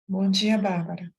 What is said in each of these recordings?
Bom dia, Bárbara.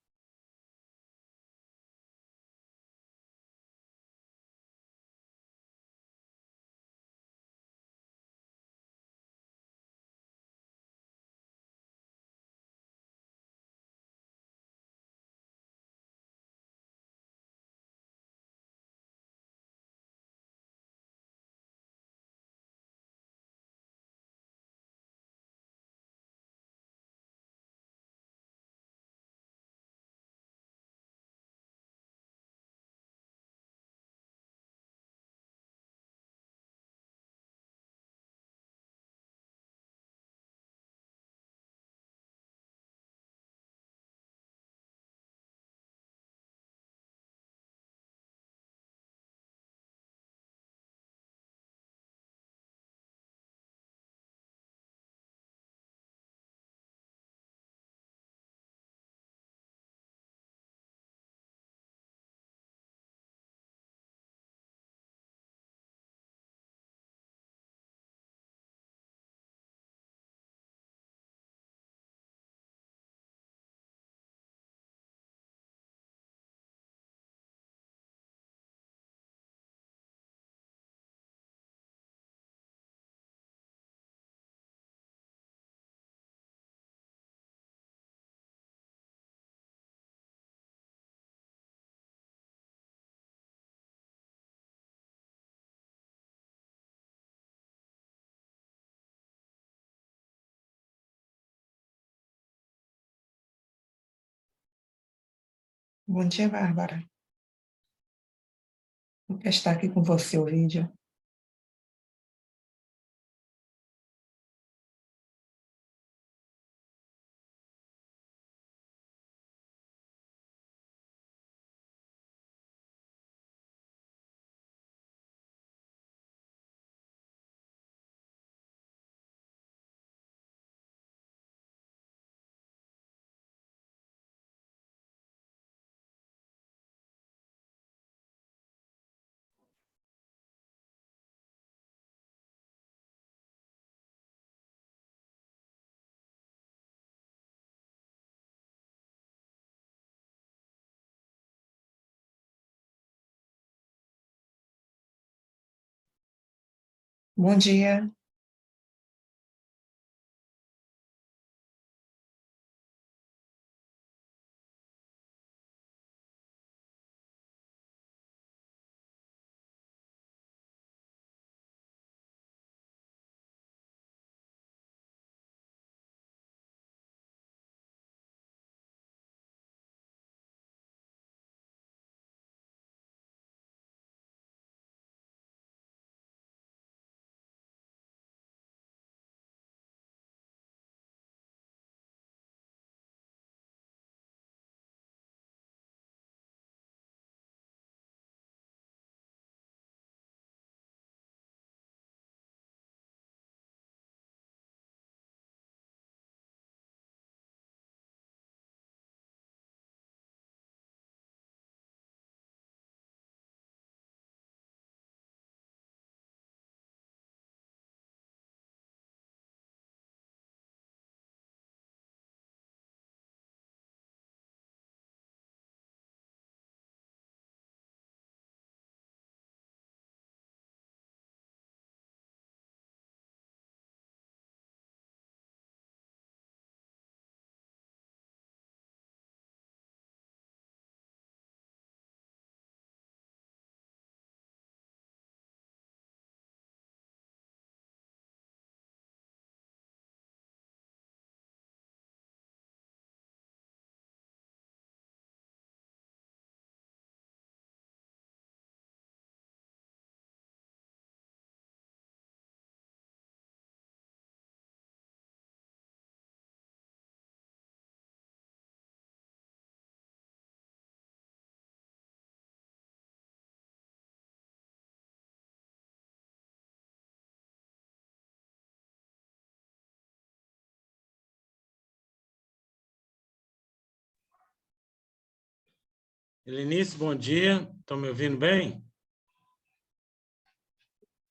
Bom dia, Bárbara. Vou testar aqui com você o vídeo. Bom dia. Helenice, bom dia. Estão me ouvindo bem?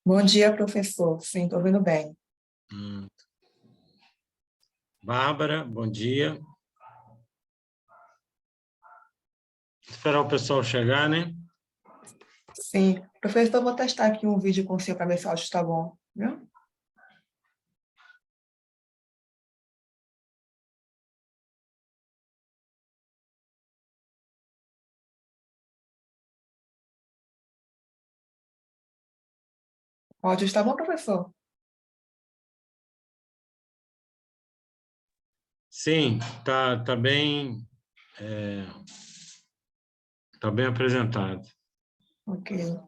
Bom dia, professor. Sim, estou ouvindo bem. Bárbara, bom dia. Esperar o pessoal chegar, né? Sim. Professor, eu vou testar aqui um vídeo com o senhor para ver se o áudio está bom, viu? O áudio está bom, professor? Sim, tá bem apresentado. Ok.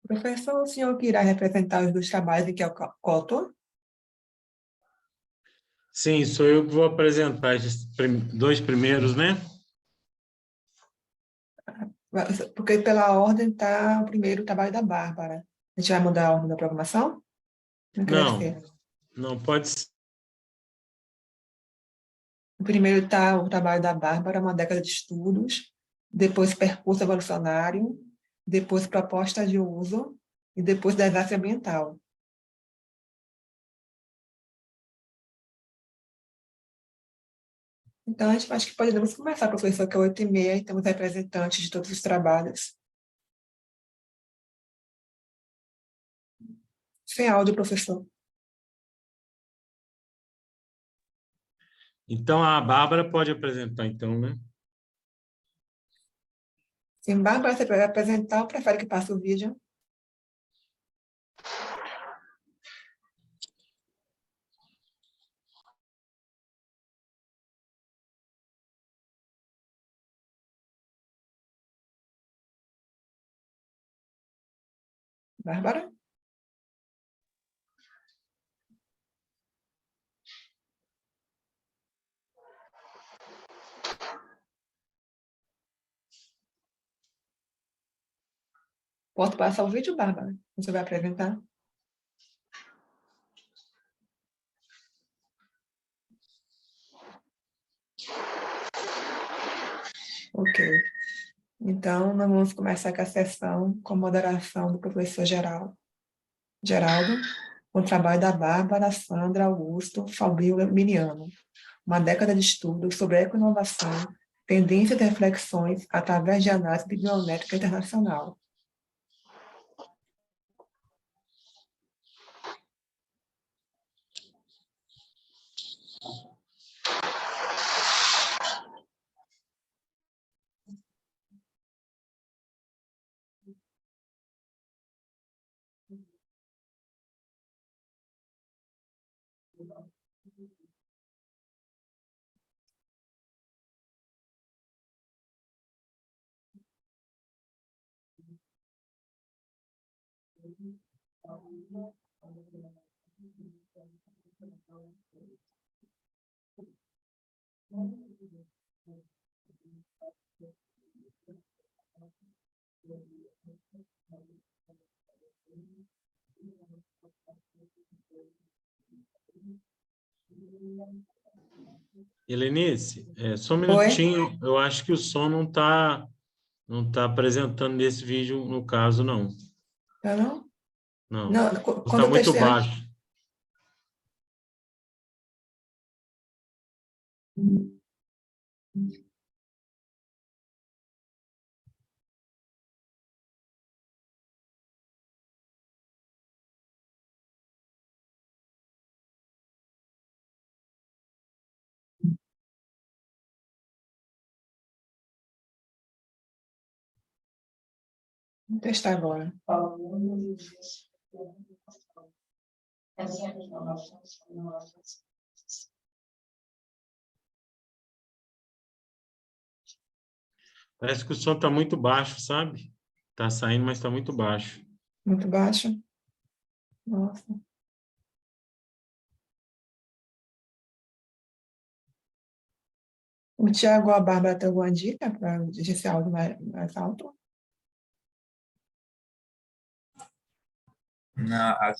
Professor, o senhor que irá representar os dois trabalhos em que é o coautor? Sim, sou eu que vou apresentar esses dois primeiros, né? Porque pela ordem está o primeiro trabalho da Bárbara. A gente vai mudar a ordem da programação? Como é que deve Não, ser? não pode ser. O primeiro está o trabalho da Bárbara, uma década de estudos, depois percurso evolucionário, depois proposta de uso e depois desastre ambiental. Então, a gente acho que podemos começar, professor, que é 8h30 e temos representantes de todos os trabalhos. Sem áudio, professor. Então, a Bárbara pode apresentar, então, né? Sim, Bárbara, você vai apresentar ou prefere que passe o vídeo? Bárbara? Posso passar o vídeo, Bárbara? Você vai apresentar? Ok. Então, nós vamos começar com a sessão com moderação do professor Geraldo, com o trabalho da Bárbara, Sandra, Augusto, Fabio Emiliano. Uma década de estudo sobre ecoinovação, tendências e reflexões através de análise bibliométrica internacional. Helenice, só um Oi? minutinho. Eu acho que o som não tá apresentando nesse vídeo, no caso, não. Eu não? Não. Não, quando Está eu muito testei antes. baixo. Vou testar agora. Parece que o som está muito baixo, sabe? Está saindo, mas está muito baixo. Muito baixo. Nossa. O Tiago ou a Bárbara tem alguma dica para esse áudio mais alto?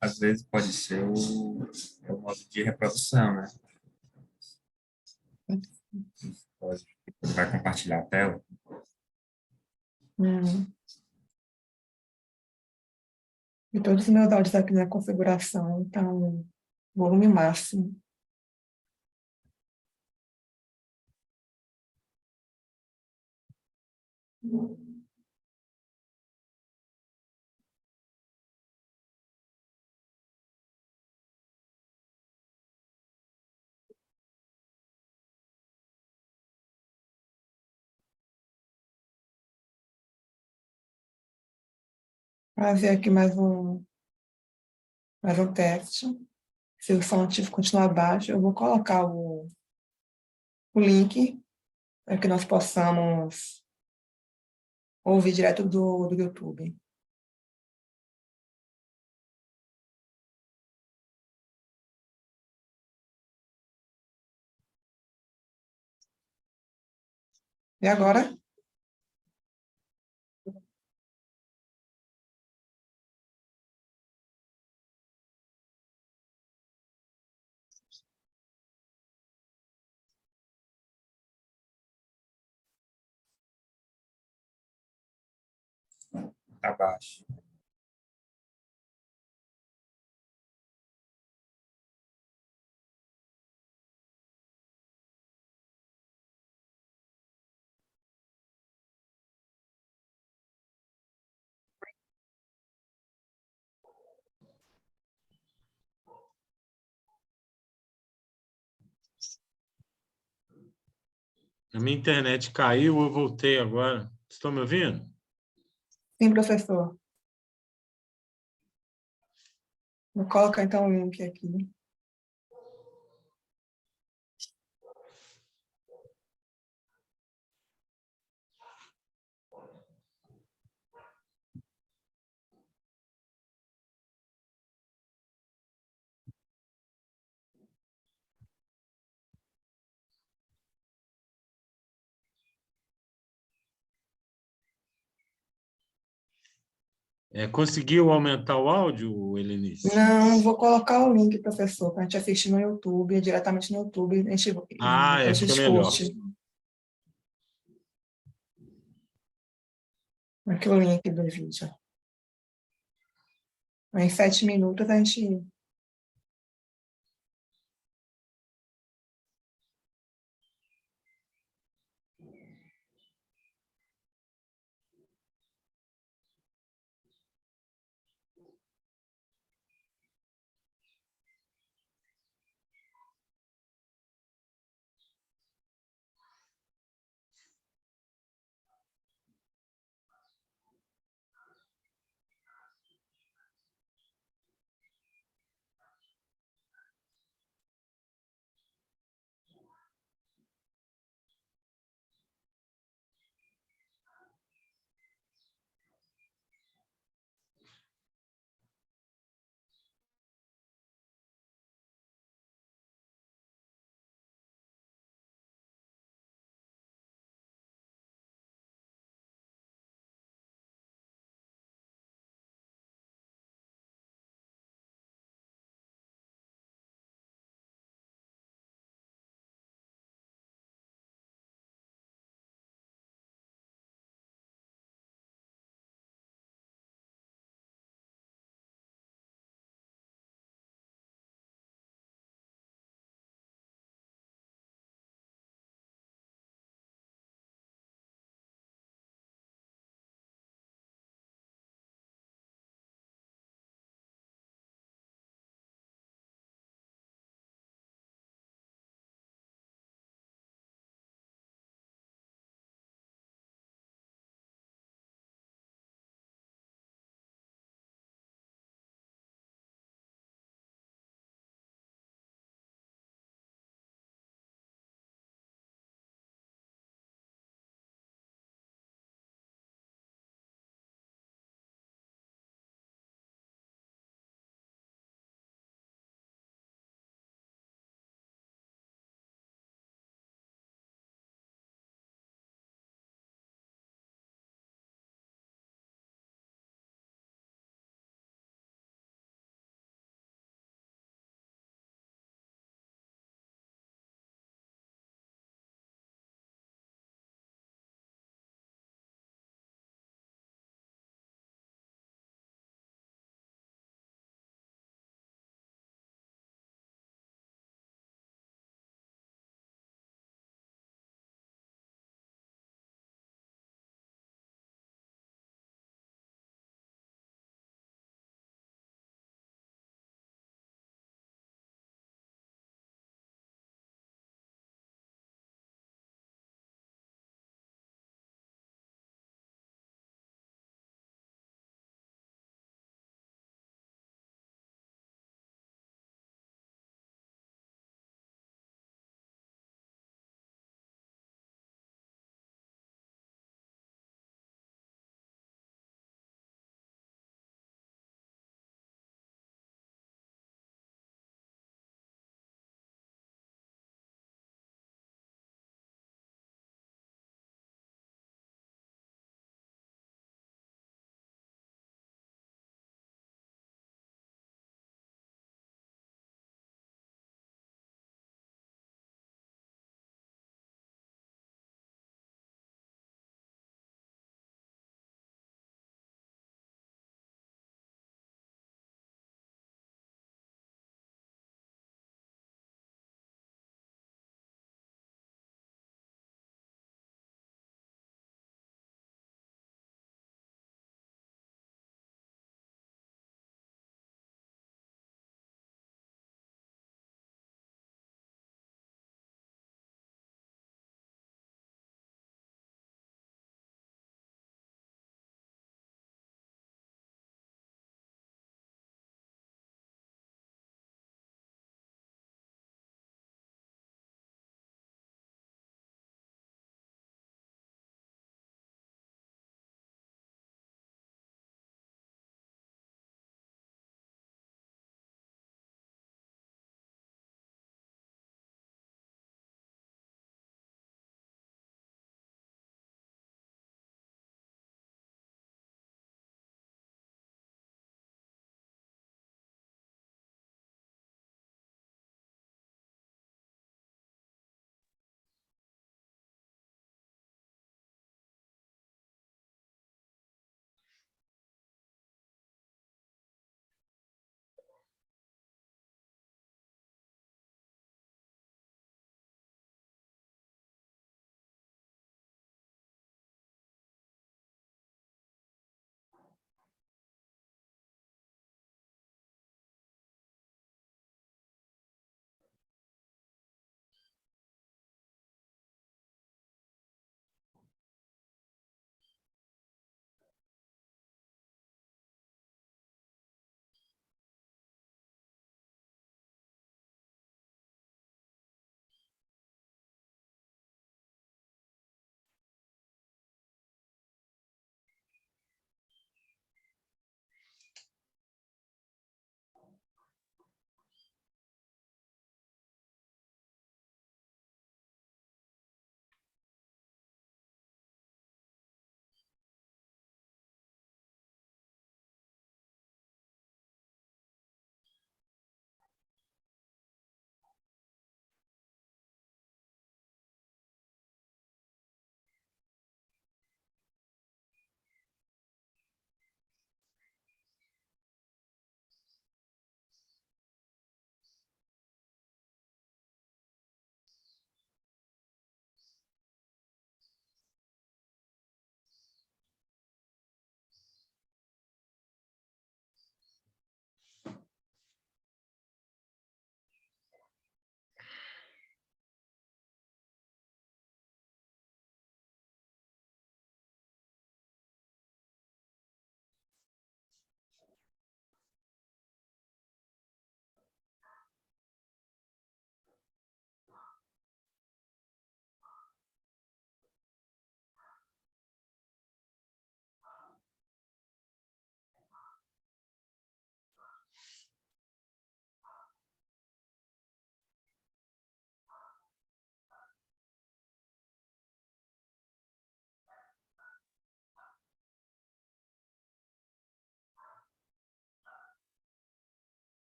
Às vezes pode ser o modo de reprodução, né? Pode, ele vai compartilhar a tela. Hum. E todos os meus áudios aqui na configuração estão volume máximo. Fazer aqui mais um teste. Se o som continuar baixo, eu vou colocar o link para que nós possamos ouvir direto do YouTube. E agora? Abaixo. A minha internet caiu, eu voltei agora. Estão me ouvindo? Sim, professor. Vou colocar então o link aqui. Conseguiu aumentar o áudio, Helenice? Não, vou colocar o link, professor, para a gente assistir no YouTube, diretamente no YouTube, e Ah, depois a fica gente melhor. curte. Aqui o link do vídeo. Em 7 minutos a gente...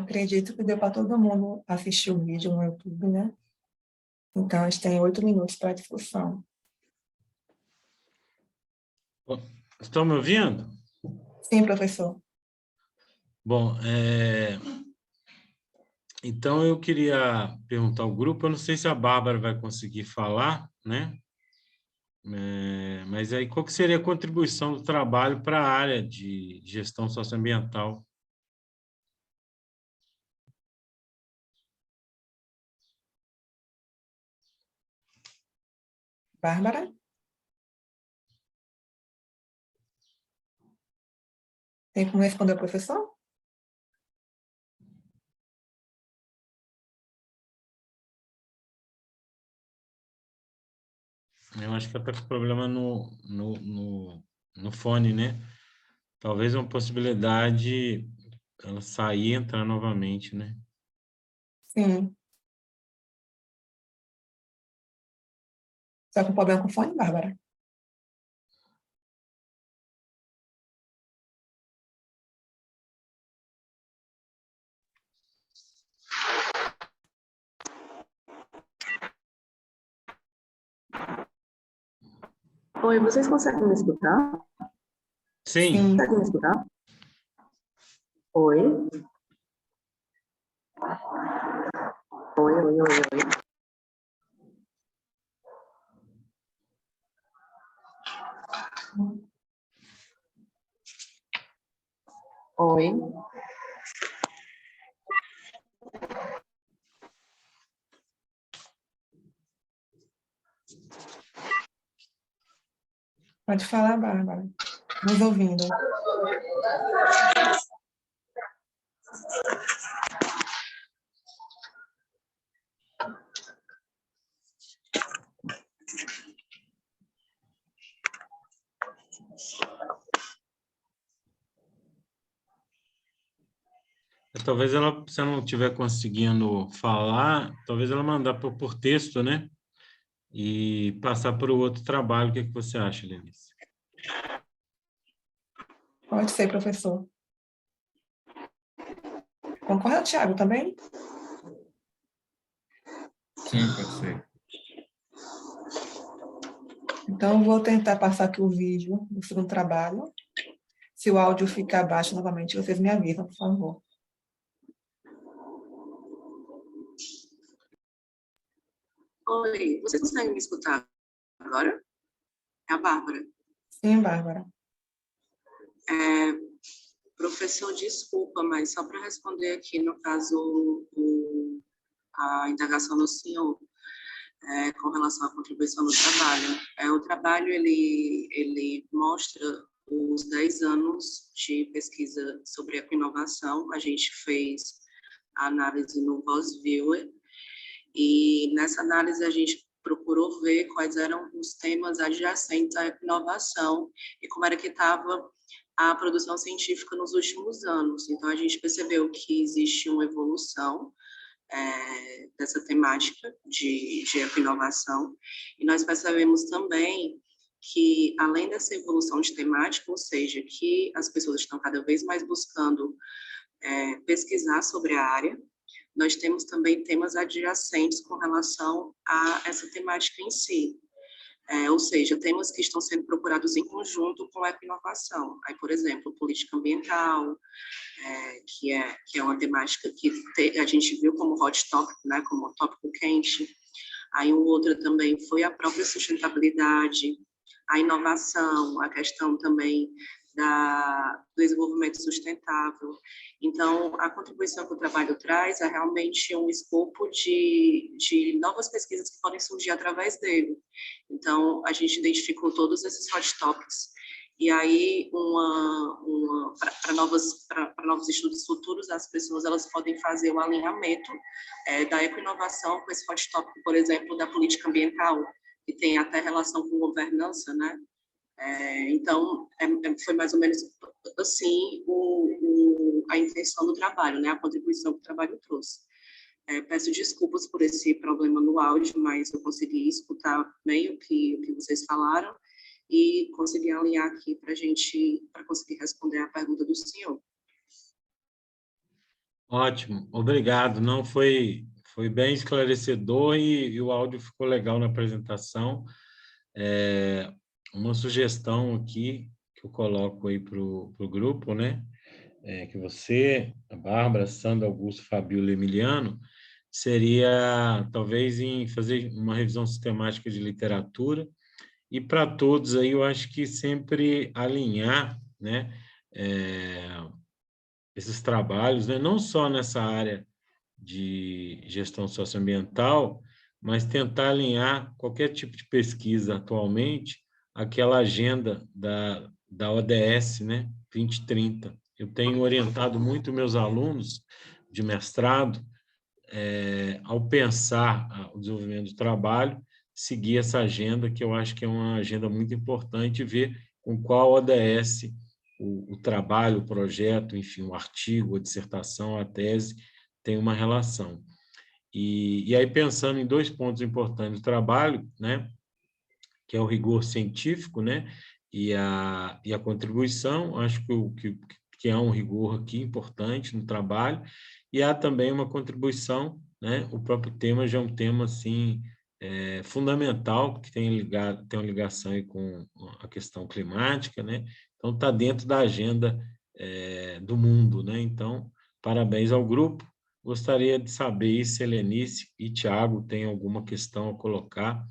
Acredito que deu para todo mundo assistir o vídeo no YouTube, né? Então, a gente tem 8 minutos para discussão. Estão me ouvindo? Sim, professor. Bom, então eu queria perguntar ao grupo, eu não sei se a Bárbara vai conseguir falar, né? Mas aí qual que seria a contribuição do trabalho para a área de gestão socioambiental? Bárbara? Tem como responder o professor? Eu acho que ela está com problema no fone, né? Talvez uma possibilidade ela sair e entrar novamente, né? Sim. Está com problema com o fone, Bárbara? Oi, vocês conseguem me escutar? Sim. Sim. Conseguem me escutar? Oi? Oi, oi, oi, oi. Oi? Pode falar, Bárbara. Nos ouvindo. Talvez ela, se ela não estiver conseguindo falar, talvez ela mandar por texto, né? E passar para o outro trabalho. O que é que você acha, Lenice? Pode ser, professor. Concorda, Thiago, também? Sim, pode ser. Então, eu vou tentar passar aqui o vídeo do segundo trabalho. Se o áudio ficar baixo novamente, vocês me avisam, por favor. Oi, vocês conseguem me escutar agora? É a Bárbara. Sim, Bárbara. Professor, desculpa, mas só para responder aqui, no caso, a indagação do senhor, com relação à contribuição do trabalho. O trabalho, ele mostra os 10 anos de pesquisa sobre ecoinovação. A gente fez a análise no VozViewer, e nessa análise a gente procurou ver quais eram os temas adjacentes à inovação e como era que estava a produção científica nos últimos anos. Então, a gente percebeu que existe uma evolução dessa temática de inovação, e nós percebemos também que, além dessa evolução de temática, ou seja, que as pessoas estão cada vez mais buscando pesquisar sobre a área, nós temos também temas adjacentes com relação a essa temática em si. Ou seja, temas que estão sendo procurados em conjunto com a ecoinovação. Aí, por exemplo, política ambiental, que é uma temática que a gente viu como hot topic, né, como tópico quente. Aí, um outro também foi a própria sustentabilidade, a inovação, a questão também do desenvolvimento sustentável. Então, a contribuição que o trabalho traz é realmente um escopo de novas pesquisas que podem surgir através dele. Então, a gente identificou todos esses hot topics, e aí, para novos estudos futuros, as pessoas elas podem fazer o alinhamento da ecoinovação com esse hot topic, por exemplo, da política ambiental, que tem até relação com governança, né? Então, foi mais ou menos assim a intenção do trabalho, né? A contribuição que o trabalho trouxe. Peço desculpas por esse problema no áudio, mas eu consegui escutar bem o que vocês falaram e consegui alinhar aqui para conseguir responder a pergunta do senhor. Ótimo, obrigado. Não foi bem esclarecedor e o áudio ficou legal na apresentação. Uma sugestão aqui que eu coloco aí para o grupo, né? Que você, a Bárbara, Sandra, Augusto, Fabíola e Emiliano, seria talvez em fazer uma revisão sistemática de literatura e para todos aí eu acho que sempre alinhar, né? Esses trabalhos, né? Não só nessa área de gestão socioambiental, mas tentar alinhar qualquer tipo de pesquisa atualmente àquela agenda da ODS, né, 2030. Eu tenho orientado muito meus alunos de mestrado, ao pensar o desenvolvimento do trabalho, seguir essa agenda, que eu acho que é uma agenda muito importante, ver com qual ODS o trabalho, o projeto, enfim, o artigo, a dissertação, a tese, tem uma relação. E aí, pensando em dois pontos importantes do trabalho, né, que é o rigor científico, né, e a contribuição, acho que há um rigor aqui importante no trabalho, e há também uma contribuição, né, o próprio tema já é um tema, assim, fundamental, que tem uma ligação aí com a questão climática, né, então está dentro da agenda do mundo, né, então, parabéns ao grupo. Gostaria de saber se Helenice e Tiago têm alguma questão a colocar.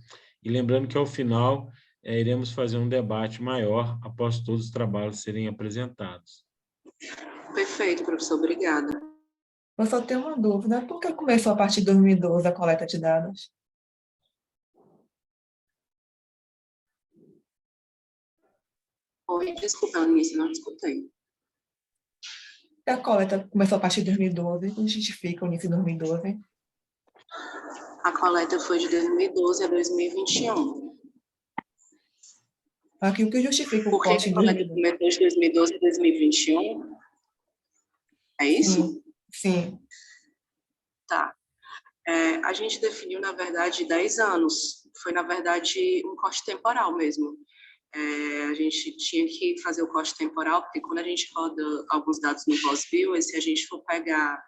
E lembrando que, ao final, iremos fazer um debate maior após todos os trabalhos serem apresentados. Perfeito, professor, obrigada. Eu só tenho uma dúvida. Por que começou a partir de 2012 a coleta de dados? Oi, desculpa, Eunice, não escutei. A coleta começou a partir de 2012. O que justifica o início de 2012? A coleta foi de 2012 a 2021. Aqui, o que justifica o Por que corte a em coleta 2012? começou de 2012 a 2021? É isso? Sim, sim. Tá. A gente definiu, na verdade, 10 anos. Foi, na verdade, um corte temporal mesmo. A gente tinha que fazer o corte temporal, porque quando a gente roda alguns dados no POSBIL, se a gente for pegar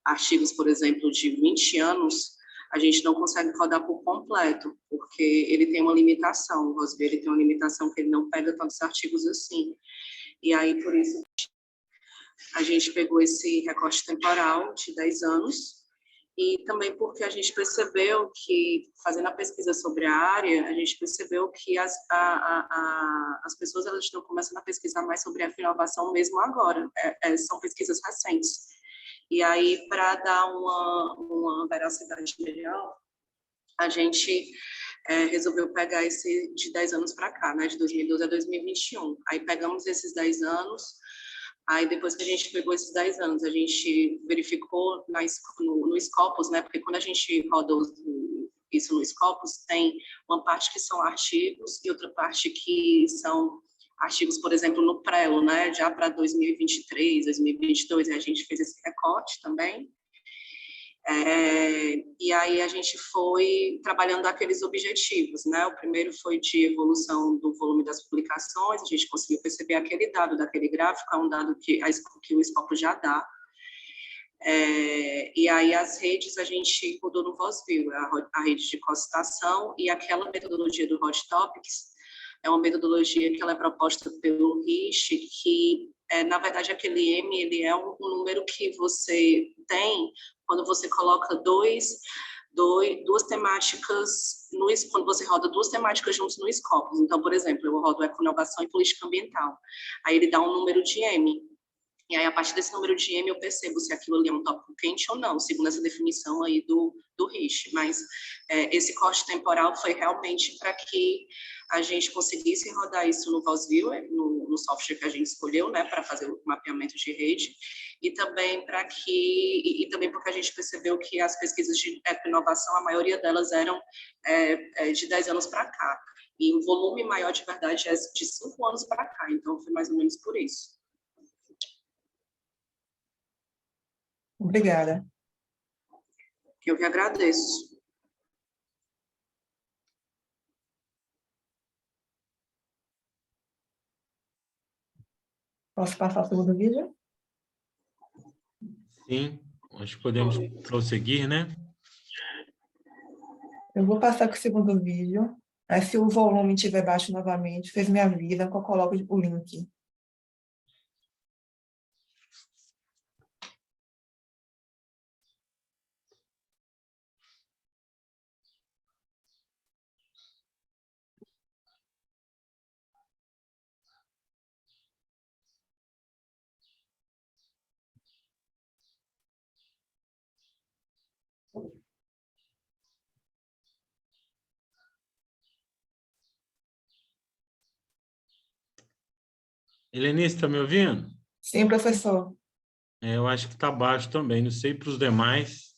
artigos, por exemplo, de 20 anos, a gente não consegue rodar por completo, porque ele tem uma limitação, o POSBIL ele tem uma limitação que ele não pega tantos artigos assim. E aí, por isso, a gente pegou esse recorte temporal de 10 anos, e também porque a gente percebeu que, fazendo a pesquisa sobre a área, a gente percebeu que as pessoas elas estão começando a pesquisar mais sobre a inovação mesmo agora, são pesquisas recentes. E aí, para dar uma veracidade melhor, a gente resolveu pegar esse de 10 anos para cá, né, de 2012 a 2021. Aí pegamos esses 10 anos. Aí, depois que a gente pegou esses 10 anos, a gente verificou no Scopus, né? Porque quando a gente roda isso no Scopus, tem uma parte que são artigos e outra parte que são artigos, por exemplo, no Prelo, né? Já para 2023, 2022, e a gente fez esse recorte também. E aí a gente foi trabalhando aqueles objetivos, né? O primeiro foi de evolução do volume das publicações, a gente conseguiu perceber aquele dado daquele gráfico, é um dado que o Scopus já dá. E aí as redes a gente rodou no VozView, a rede de costação e aquela metodologia do Hot Topics, é uma metodologia que ela é proposta pelo Rich, que, na verdade, aquele M, ele é um número que você tem quando você coloca duas temáticas, quando você roda duas temáticas juntos no Scopus. Então, por exemplo, eu rodo ecoinovação e política ambiental. Aí ele dá um número de M. E aí, a partir desse número de M, eu percebo se aquilo ali é um tópico quente ou não, segundo essa definição aí do Rich. Mas esse corte temporal foi realmente para que a gente conseguisse rodar isso no VozView, no software que a gente escolheu, né, para fazer o mapeamento de rede, e também também porque a gente percebeu que as pesquisas de inovação, a maioria delas eram de 10 anos para cá. E o volume maior, de verdade, é de 5 anos para cá. Então, foi mais ou menos por isso. Obrigada. Eu que agradeço. Posso passar o segundo vídeo? Sim, acho que podemos prosseguir, né? Eu vou passar para o segundo vídeo. Aí, se o volume estiver baixo novamente, vocês me avisam que eu coloco o link. Helenice, está me ouvindo? Sim, professor. Eu acho que está baixo também, não sei para os demais.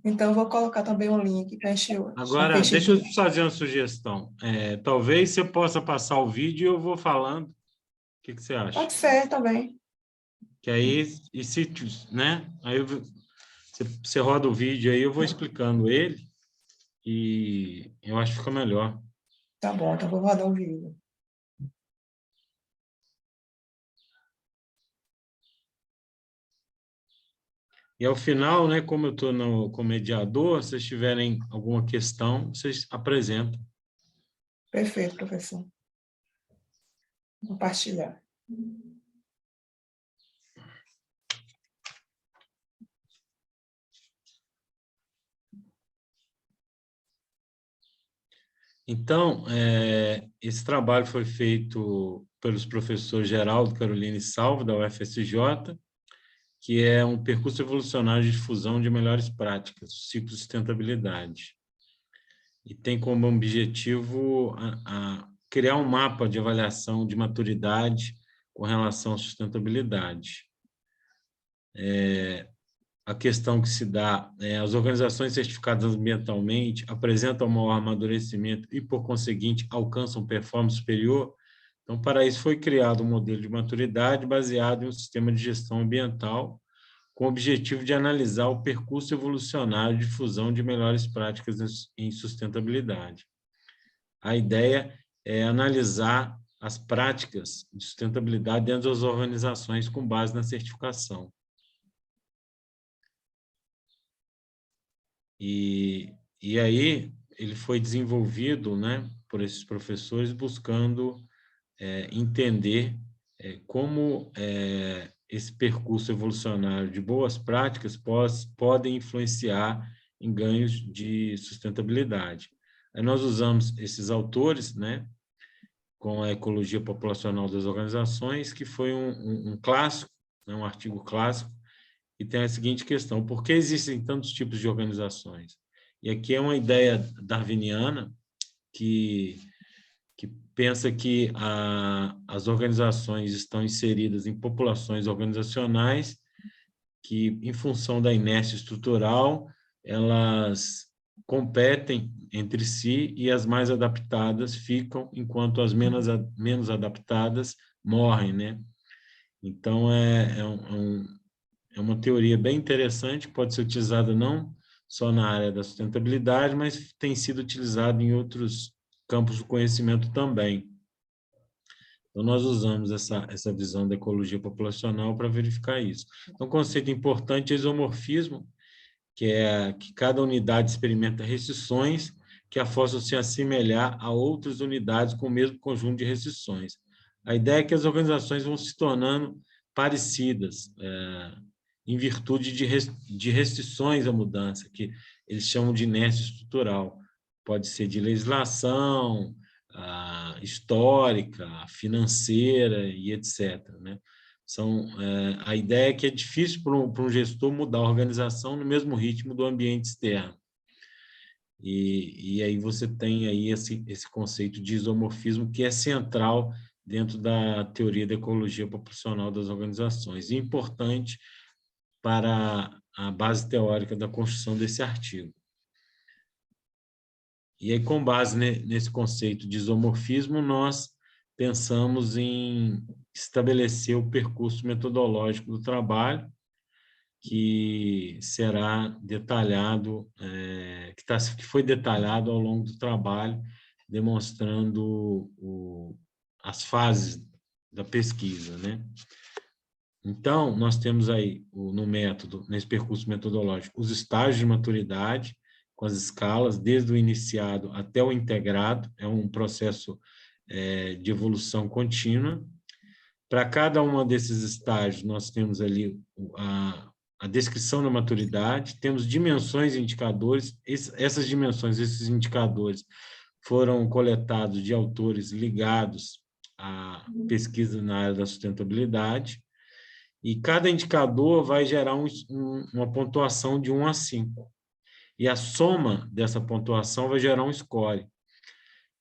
Então, eu vou colocar também um link para encher a Agora, ficha deixa eu de... fazer uma sugestão. Talvez você possa passar o vídeo e eu vou falando. O que você acha? Pode ser também. Que aí, e se, né? Aí você roda o vídeo aí, eu vou explicando ele e eu acho que fica melhor. Tá bom, então vou rodar o vídeo. E ao final, né, como eu estou como mediador, se vocês tiverem alguma questão, vocês apresentam. Perfeito, professor. Vou compartilhar. Então, esse trabalho foi feito pelos professores Geraldo, Carolina e Salvo, da UFSJ, que é um percurso evolucionário de difusão de melhores práticas, ciclo de sustentabilidade. E tem como objetivo a criar um mapa de avaliação de maturidade com relação à sustentabilidade. A questão que se dá as organizações certificadas ambientalmente apresentam maior amadurecimento e, por conseguinte, alcançam performance superior. Então, para isso foi criado um modelo de maturidade baseado em um sistema de gestão ambiental com o objetivo de analisar o percurso evolucionário de difusão de melhores práticas em sustentabilidade. A ideia é analisar as práticas de sustentabilidade dentro das organizações com base na certificação. E aí ele foi desenvolvido, né, por esses professores buscando entender como esse percurso evolucionário de boas práticas podem influenciar em ganhos de sustentabilidade. Aí nós usamos esses autores, né, com a ecologia populacional das organizações, que foi um clássico, né, um artigo clássico, e tem a seguinte questão: por que existem tantos tipos de organizações? E aqui é uma ideia darwiniana que pensa que as organizações estão inseridas em populações organizacionais que, em função da inércia estrutural, elas competem entre si e as mais adaptadas ficam, enquanto as menos adaptadas morrem, né? Então, é uma teoria bem interessante, pode ser utilizada não só na área da sustentabilidade, mas tem sido utilizada em outros campos do conhecimento também. Então, nós usamos essa visão da ecologia populacional para verificar isso. Então, um conceito importante é isomorfismo, que é que cada unidade experimenta restrições que a forçam se assemelhar a outras unidades com o mesmo conjunto de restrições. A ideia é que as organizações vão se tornando parecidas, em virtude de restrições à mudança, que eles chamam de inércia estrutural. Pode ser de legislação, histórica, financeira e etc. Né? A ideia é que é difícil para um gestor mudar a organização no mesmo ritmo do ambiente externo. E aí você tem aí esse conceito de isomorfismo que é central dentro da teoria da ecologia populacional das organizações, e importante para a base teórica da construção desse artigo. E aí, com base nesse conceito de isomorfismo, nós pensamos em estabelecer o percurso metodológico do trabalho, que será detalhado, que foi detalhado ao longo do trabalho, demonstrando as fases da pesquisa, né? Então, nós temos aí, no método, nesse percurso metodológico, os estágios de maturidade, com as escalas, desde o iniciado até o integrado, é um processo de evolução contínua. Para cada um desses estágios, nós temos ali a descrição da maturidade, temos dimensões e indicadores, essas dimensões, esses indicadores foram coletados de autores ligados à pesquisa na área da sustentabilidade, e cada indicador vai gerar uma pontuação de 1 a 5. E a soma dessa pontuação vai gerar um score,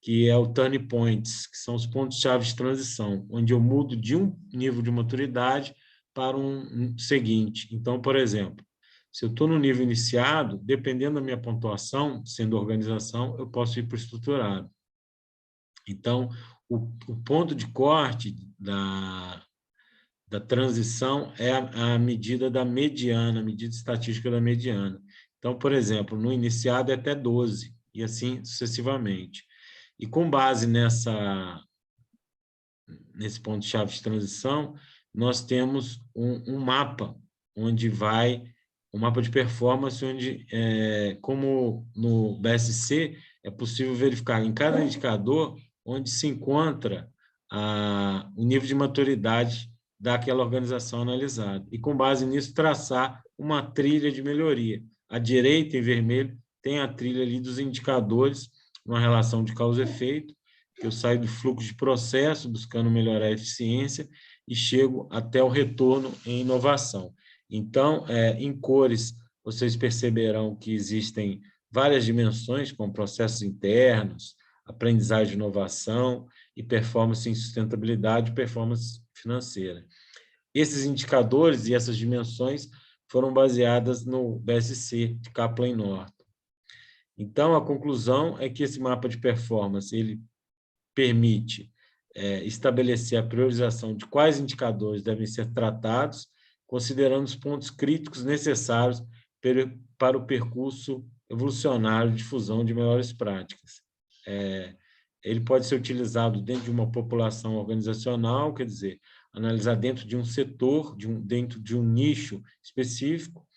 que é o turning points, que são os pontos-chave de transição, onde eu mudo de um nível de maturidade para um seguinte. Então, por exemplo, se eu estou no nível iniciado, dependendo da minha pontuação, sendo organização, eu posso ir para o estruturado. Então, o ponto de corte da transição é a medida da mediana, a medida estatística da mediana. Então, por exemplo, no iniciado é até 12, e assim sucessivamente. E com base nesse ponto-chave de transição, nós temos um mapa, onde vai um mapa de performance, onde, como no BSC, é possível verificar em cada indicador onde se encontra o nível de maturidade daquela organização analisada. E, com base nisso, traçar uma trilha de melhoria. À direita, em vermelho, tem a trilha ali dos indicadores, uma relação de causa e efeito, que eu saio do fluxo de processo, buscando melhorar a eficiência, e chego até o retorno em inovação. Então, em cores, vocês perceberão que existem várias dimensões, como processos internos, aprendizagem e inovação, e performance em sustentabilidade e performance financeira. Esses indicadores e essas dimensões foram baseadas no BSC de Kaplan e Norton. Então, a conclusão é que esse mapa de performance ele permite estabelecer a priorização de quais indicadores devem ser tratados, considerando os pontos críticos necessários para o percurso evolucionário de difusão de melhores práticas. Ele pode ser utilizado dentro de uma população organizacional, quer dizer, analisar dentro de um setor, dentro de um nicho específico,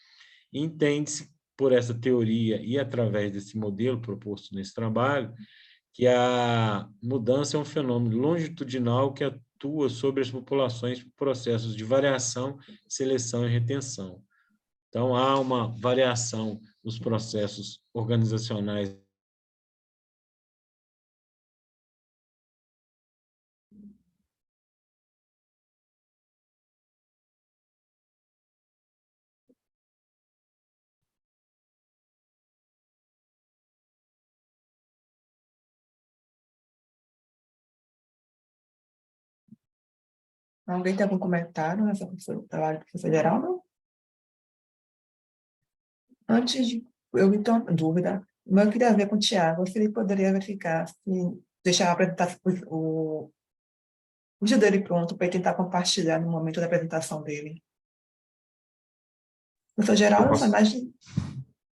e entende-se por essa teoria e através desse modelo proposto nesse trabalho, que a mudança é um fenômeno longitudinal que atua sobre as populações por processos de variação, seleção e retenção. Então, há uma variação nos processos organizacionais. Alguém tem algum comentário nessa trabalho do professor Geraldo? Antes de eu me ter uma dúvida, eu queria ver com o Tiago se ele poderia verificar, se deixar apresentar o vídeo dele pronto para ele tentar compartilhar no momento da apresentação dele. Professor Geraldo, essa imagem,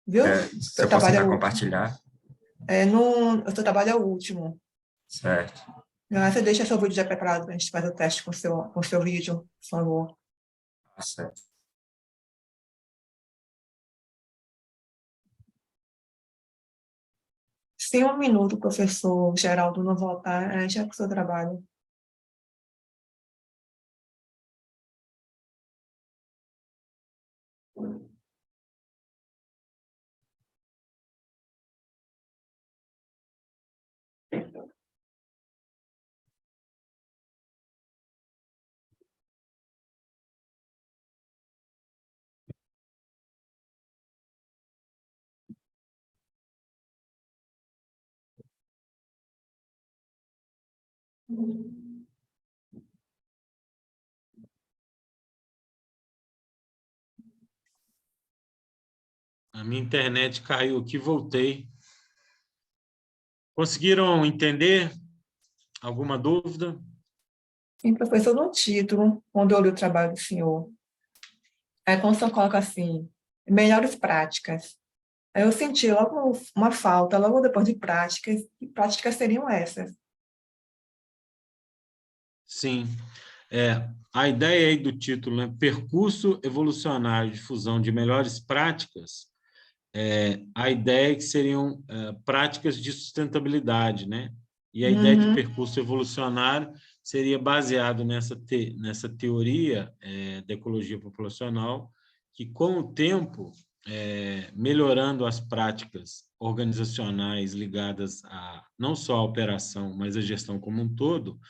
viu? Se eu posso tentar compartilhar? O seu trabalho é o último. Certo. Você deixa seu vídeo já preparado para a gente fazer o teste com o seu vídeo, por favor. Certo. Se em 1 minuto o professor Geraldo não voltar, a gente já com o seu trabalho. A minha internet caiu aqui, voltei. Conseguiram entender? Alguma dúvida? Sim, professor, no título, quando eu li o trabalho do senhor, aí quando o senhor coloca assim, melhores práticas, aí eu senti logo uma falta, logo depois de práticas, que práticas seriam essas? Sim. A ideia aí do título, né? Percurso evolucionário de difusão de melhores práticas, a ideia é que seriam práticas de sustentabilidade, né? E a ideia de percurso evolucionário seria baseado nessa teoria da ecologia populacional, que, com o tempo, melhorando as práticas organizacionais ligadas não só à operação, mas à gestão como um todo,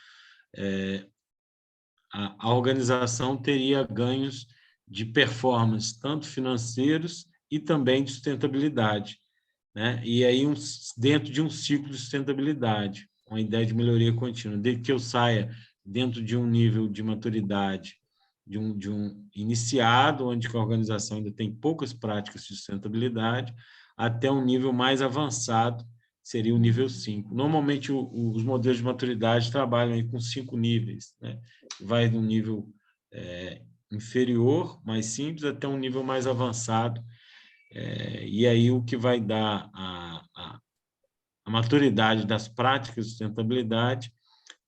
a organização teria ganhos de performance, tanto financeiros e também de sustentabilidade, né? E aí, dentro de um ciclo de sustentabilidade, uma ideia de melhoria contínua, desde que eu saia dentro de um nível de maturidade, de um iniciado, onde a organização ainda tem poucas práticas de sustentabilidade, até um nível mais avançado, seria o nível 5. Normalmente, os modelos de maturidade trabalham aí com 5 níveis, né? Vai do nível inferior, mais simples, até um nível mais avançado. E aí o que vai dar a maturidade das práticas de sustentabilidade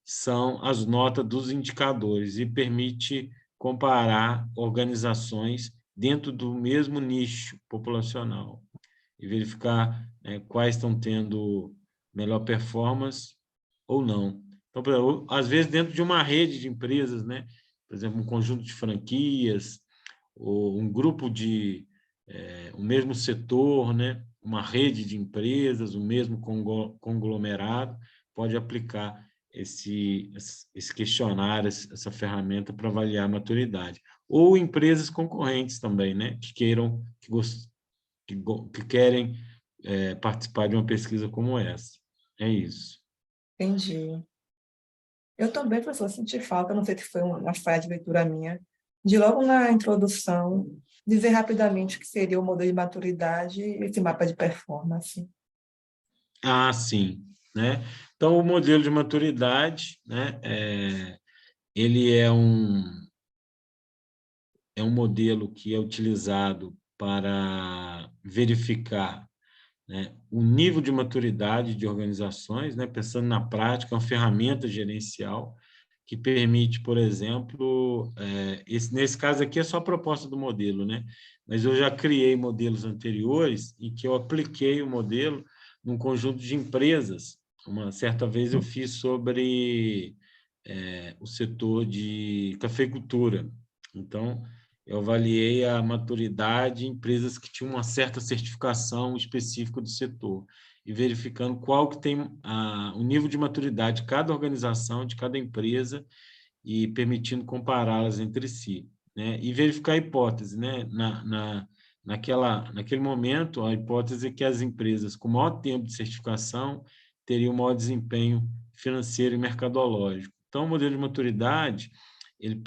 são as notas dos indicadores e permite comparar organizações dentro do mesmo nicho populacional e verificar quais estão tendo melhor performance ou não. Então, por exemplo, às vezes, dentro de uma rede de empresas, né? Por exemplo, um conjunto de franquias, ou um grupo o mesmo setor, né? Uma rede de empresas, o mesmo conglomerado, pode aplicar esse questionário, essa ferramenta para avaliar a maturidade. Ou empresas concorrentes também, né? Que querem participar de uma pesquisa como essa. É isso. Entendi. Eu também, professor, senti falta, não sei se foi uma falha de leitura minha, de logo na introdução, dizer rapidamente o que seria o modelo de maturidade e esse mapa de performance. Sim. Né? Então, o modelo de maturidade, né, ele é um modelo que é utilizado para verificar, né, o nível de maturidade de organizações, né, pensando na prática, é uma ferramenta gerencial que permite, por exemplo, nesse caso aqui é só a proposta do modelo, né? Mas eu já criei modelos anteriores em que eu apliquei o modelo num conjunto de empresas. Uma certa vez eu fiz sobre o setor de cafeicultura. Então, eu avaliei a maturidade em empresas que tinham uma certa certificação específica do setor e verificando qual que tem o nível de maturidade de cada organização, de cada empresa, e permitindo compará-las entre si, né? E verificar a hipótese, né? Naquele momento, a hipótese é que as empresas com maior tempo de certificação teriam maior desempenho financeiro e mercadológico. Então, o modelo de maturidade, ele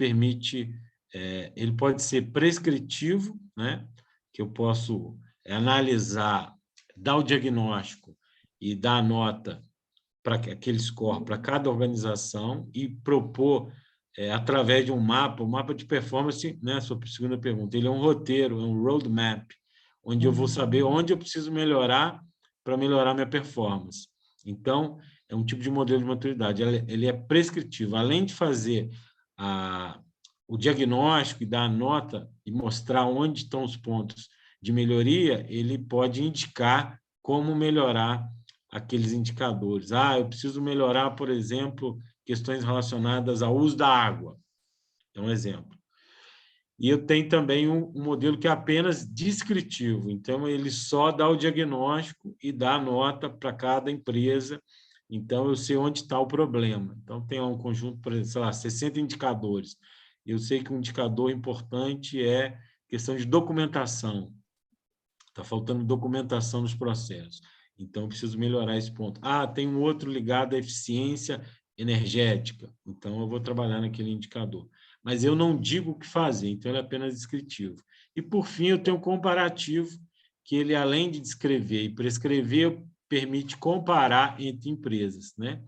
ele pode ser prescritivo, né? Que eu posso analisar, dar o diagnóstico e dar a nota para aquele score para cada organização e propor, através de um mapa de performance, né? Sua segunda pergunta, ele é um roteiro, é um roadmap, onde eu vou saber onde eu preciso melhorar para melhorar minha performance. Então, é um tipo de modelo de maturidade, ele é prescritivo. Além de fazer o diagnóstico e dar a nota e mostrar onde estão os pontos de melhoria, ele pode indicar como melhorar aqueles indicadores. Eu preciso melhorar, por exemplo, questões relacionadas ao uso da água. É um exemplo. E eu tenho também um modelo que é apenas descritivo. Então, ele só dá o diagnóstico e dá a nota para cada empresa. Então, eu sei onde está o problema. Então, tem um conjunto, por exemplo, sei lá, 60 indicadores. Eu sei que um indicador importante é questão de documentação. Está faltando documentação nos processos. Então, eu preciso melhorar esse ponto. Tem um outro ligado à eficiência energética. Então, eu vou trabalhar naquele indicador. Mas eu não digo o que fazer, então ele é apenas descritivo. E, por fim, eu tenho um comparativo, que ele, além de descrever e prescrever, permite comparar entre empresas, né?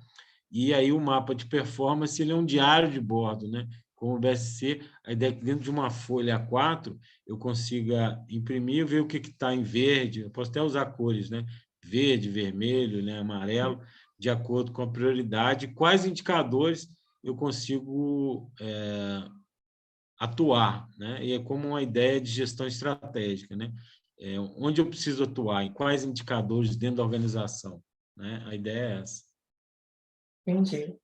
E aí o mapa de performance, ele é um diário de bordo, né? Como o BSC, a ideia é que dentro de uma folha A4 eu consiga imprimir, ver o que está em verde, eu posso até usar cores, né? Verde, vermelho, né? Amarelo, de acordo com a prioridade, quais indicadores eu consigo atuar, né? E é como uma ideia de gestão estratégica, né? Onde eu preciso atuar, em quais indicadores dentro da organização, né? A ideia é essa. Entendi.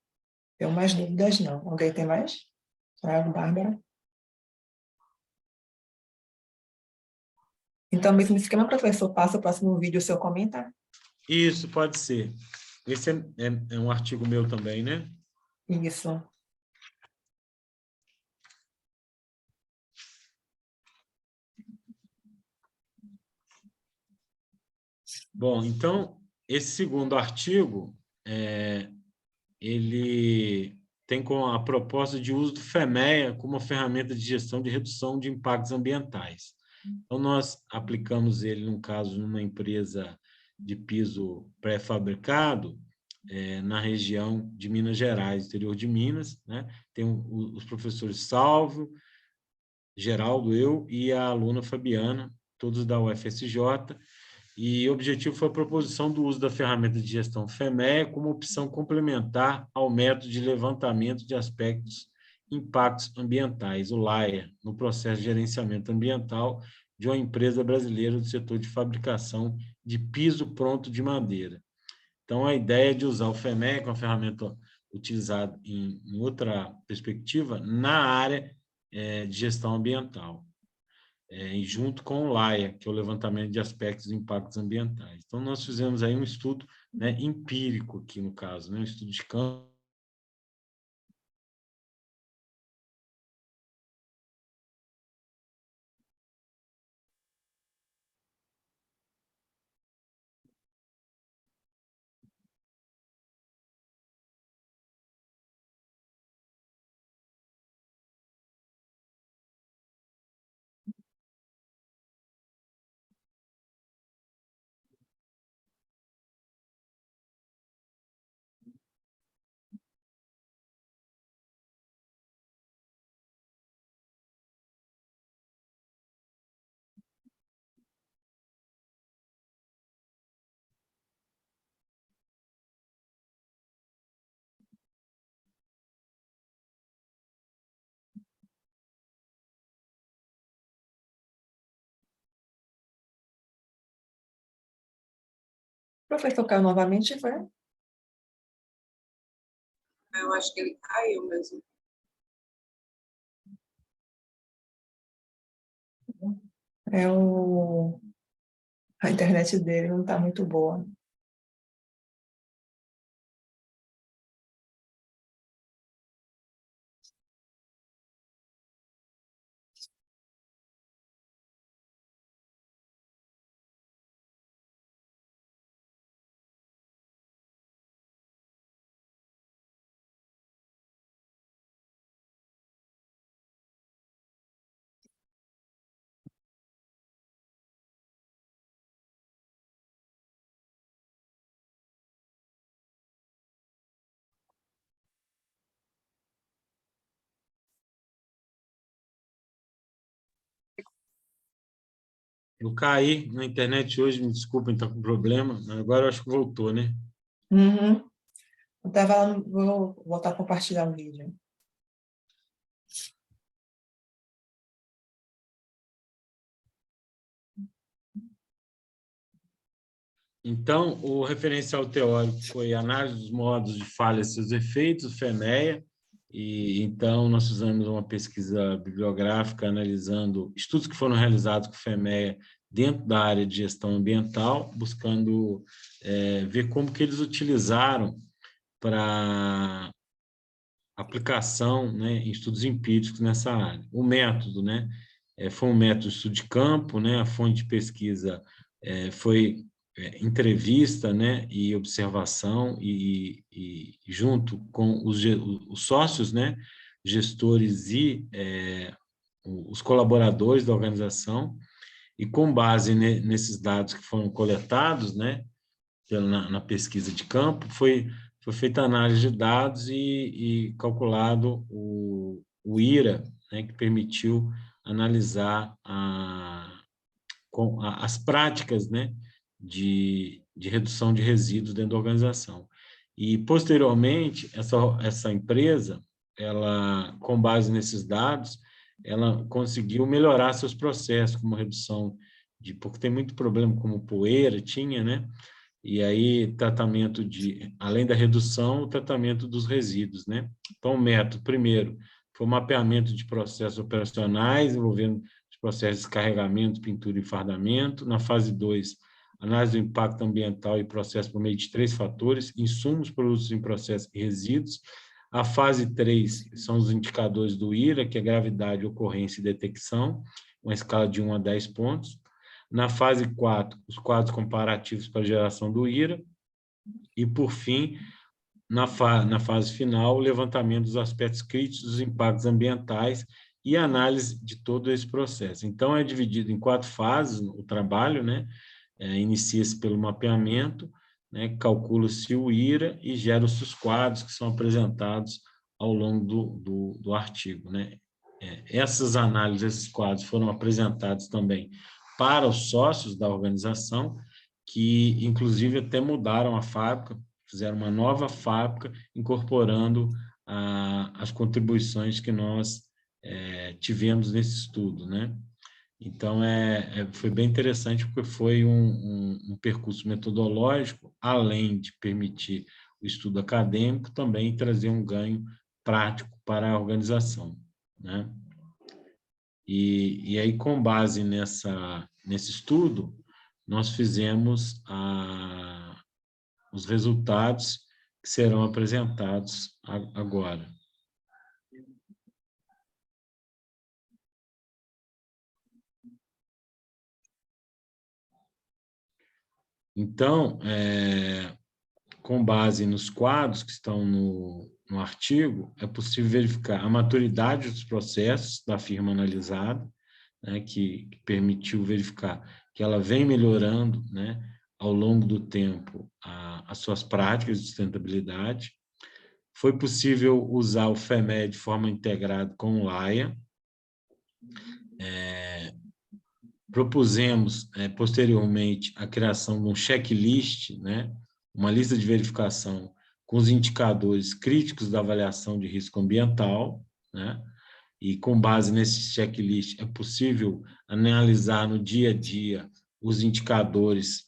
Tenho mais dúvidas, não. Alguém tem mais? Bárbara? Então, mesmo esquema, professor, passa o próximo vídeo o seu comentário. Isso, pode ser. Esse é um artigo meu também, né? Isso. Bom, então, esse segundo artigo, ele tem como a proposta de uso do FEMEA como uma ferramenta de gestão de redução de impactos ambientais. Então, nós aplicamos ele, num caso, numa empresa de piso pré-fabricado, na região de Minas Gerais, interior de Minas, né? Tem os professores Salvio, Geraldo, eu e a aluna Fabiana, todos da UFSJ, e o objetivo foi a proposição do uso da ferramenta de gestão FEMEA como opção complementar ao método de levantamento de aspectos impactos ambientais, o LAIA, no processo de gerenciamento ambiental de uma empresa brasileira do setor de fabricação de piso pronto de madeira. Então, a ideia de usar o FEMEA, que é uma ferramenta utilizada em outra perspectiva, na área de gestão ambiental. E junto com o LAIA, que é o levantamento de aspectos e impactos ambientais. Então, nós fizemos aí um estudo, né, empírico aqui, no caso, né, um estudo de campo. O professor caiu novamente, foi? Eu acho que ele caiu mesmo. A internet dele não está muito boa. Eu caí na internet hoje, me desculpem, está com problema, mas agora eu acho que voltou, né? Uhum. Vou voltar a compartilhar o vídeo. Então, o referencial teórico foi análise dos modos de falha e seus efeitos, o FEMEA, e então nós fizemos uma pesquisa bibliográfica analisando estudos que foram realizados com o FEMEA dentro da área de gestão ambiental, buscando ver como que eles utilizaram para aplicação, né, em estudos empíricos nessa área. O método, né, foi um método de estudo de campo, né, a fonte de pesquisa foi entrevista, né, e observação, e junto com os sócios, né, gestores e os colaboradores da organização, e com base nesses dados que foram coletados, né, na pesquisa de campo, foi feita a análise de dados e calculado o IRA, né, que permitiu analisar as práticas, né, de redução de resíduos dentro da organização. E, posteriormente, essa empresa, ela, com base nesses dados, ela conseguiu melhorar seus processos, como redução de... Porque tem muito problema, como poeira, tinha, né? E aí, tratamento de... Além da redução, o tratamento dos resíduos, né? Então, o método, primeiro, foi o mapeamento de processos operacionais, envolvendo os processos de descarregamento, pintura e fardamento. Na fase 2, análise do impacto ambiental e processo por meio de 3 fatores: insumos, produtos em processo e resíduos. A fase 3 são os indicadores do IRA, que é gravidade, ocorrência e detecção, uma escala de 1 a 10 pontos. Na fase 4, os quadros comparativos para a geração do IRA. E, por fim, na fase final, o levantamento dos aspectos críticos dos impactos ambientais e análise de todo esse processo. Então, é dividido em 4 fases o trabalho, né? Inicia-se pelo mapeamento, né? Calcula-se o IRA e gera-se os quadros que são apresentados ao longo do artigo, né? Essas análises, esses quadros foram apresentados também para os sócios da organização, que inclusive até mudaram a fábrica, fizeram uma nova fábrica, incorporando as contribuições que nós tivemos nesse estudo, né? Então, foi bem interessante, porque foi um percurso metodológico, além de permitir o estudo acadêmico, também trazer um ganho prático para a organização, né? E aí, com base nesse estudo, nós fizemos os resultados que serão apresentados agora. Então, com base nos quadros que estão no artigo, é possível verificar a maturidade dos processos da firma analisada, né, que permitiu verificar que ela vem melhorando, né, ao longo do tempo as suas práticas de sustentabilidade. Foi possível usar o FEME de forma integrada com o LAIA. Propusemos, posteriormente, a criação de um checklist, né, uma lista de verificação com os indicadores críticos da avaliação de risco ambiental, né, e com base nesse checklist é possível analisar no dia a dia os indicadores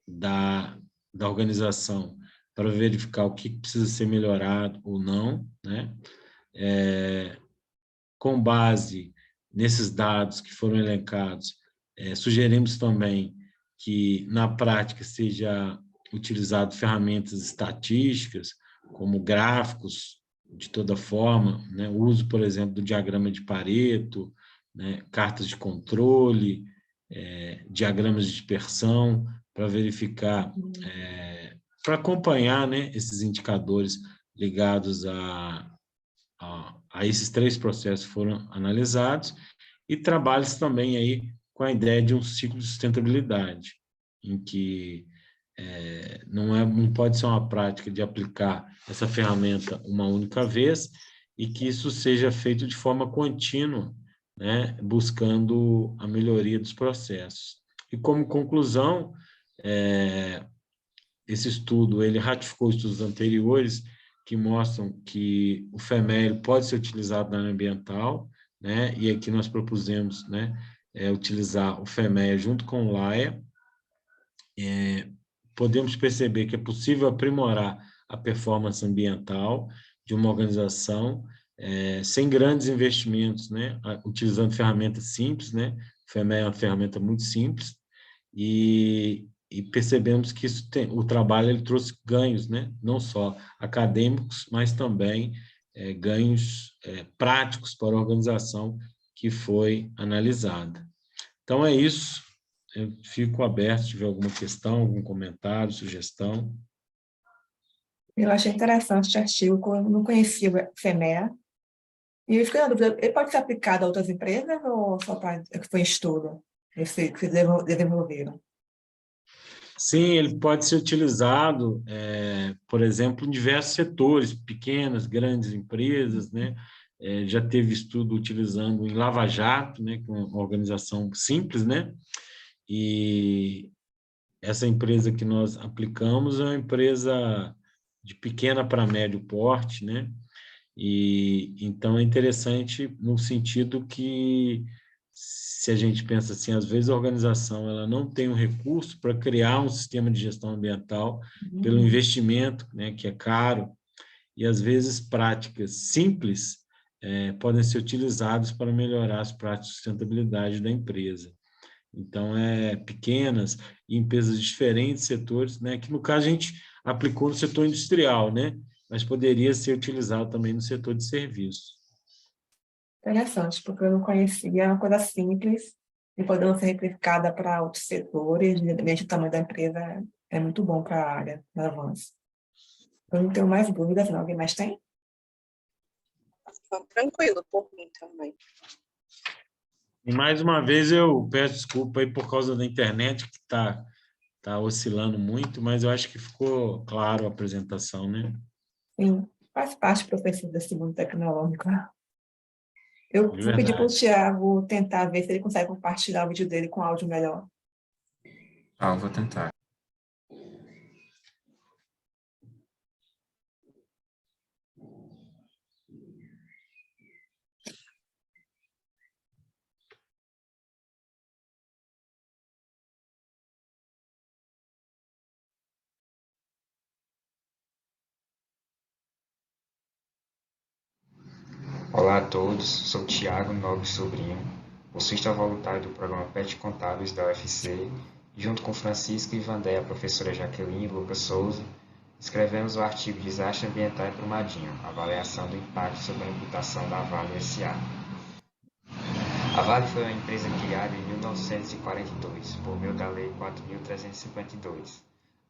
da organização para verificar o que precisa ser melhorado ou não, né? Com base nesses dados que foram elencados, sugerimos também que, na prática, seja utilizado ferramentas estatísticas, como gráficos, de toda forma, né? O uso, por exemplo, do diagrama de Pareto, né? Cartas de controle, diagramas de dispersão, para verificar, para acompanhar, né, esses indicadores ligados a esses 3 processos foram analisados, e trabalha-se também aí com a ideia de um ciclo de sustentabilidade, em que não pode ser uma prática de aplicar essa ferramenta uma única vez, e que isso seja feito de forma contínua, né, buscando a melhoria dos processos. E, como conclusão, esse estudo ele ratificou estudos anteriores que mostram que o FEME pode ser utilizado na área ambiental, né? E aqui nós propusemos, né, utilizar o FEME junto com o LAIA. Podemos perceber que é possível aprimorar a performance ambiental de uma organização sem grandes investimentos, né? Utilizando ferramentas simples, né? O FEME é uma ferramenta muito simples, e percebemos que o trabalho ele trouxe ganhos, né? Não só acadêmicos, mas também ganhos práticos para a organização que foi analisada. Então, é isso. Eu fico aberto se tiver alguma questão, algum comentário, sugestão. Eu achei interessante esse artigo, eu não conhecia o FEME. E eu fiquei na dúvida, ele pode ser aplicado a outras empresas ou só para que foi estudo que vocês desenvolveram? Sim, ele pode ser utilizado, por exemplo, em diversos setores, pequenas, grandes empresas, né? Já teve estudo utilizando em Lava Jato, né? Com uma organização simples, né? E essa empresa que nós aplicamos é uma empresa de pequena para médio porte, né? E então é interessante no sentido que, se a gente pensa assim, às vezes a organização ela não tem um recurso para criar um sistema de gestão ambiental pelo Uhum. investimento, né, que é caro, e às vezes práticas simples podem ser utilizadas para melhorar as práticas de sustentabilidade da empresa. Então, pequenas e empresas de diferentes setores, né, que no caso a gente aplicou no setor industrial, né, mas poderia ser utilizado também no setor de serviços. Interessante, porque eu não conhecia, é uma coisa simples e podendo ser replicada para outros setores, independente do tamanho da empresa, é muito bom para a área do avanço. Eu não tenho mais dúvidas, não. Alguém mais tem? Tranquilo, por mim também. E mais uma vez eu peço desculpa aí por causa da internet que tá oscilando muito, mas eu acho que ficou claro a apresentação, né? Sim, faz parte, professor, desse mundo tecnológico. Eu De vou pedir para o verdade. Tiago tentar ver se ele consegue compartilhar o vídeo dele com áudio melhor. Ah, eu vou tentar. Olá a todos, sou Tiago Nobre Sobrinho, bolsista voluntário do programa PET Contábeis da UFC, e junto com Francisco e Vandé, a professora Jaqueline e Lucas Souza, escrevemos o artigo Desastre Ambiental em Brumadinho, avaliação do impacto sobre a reputação da Vale S.A. A Vale foi uma empresa criada em 1942, por meio da Lei 4.352.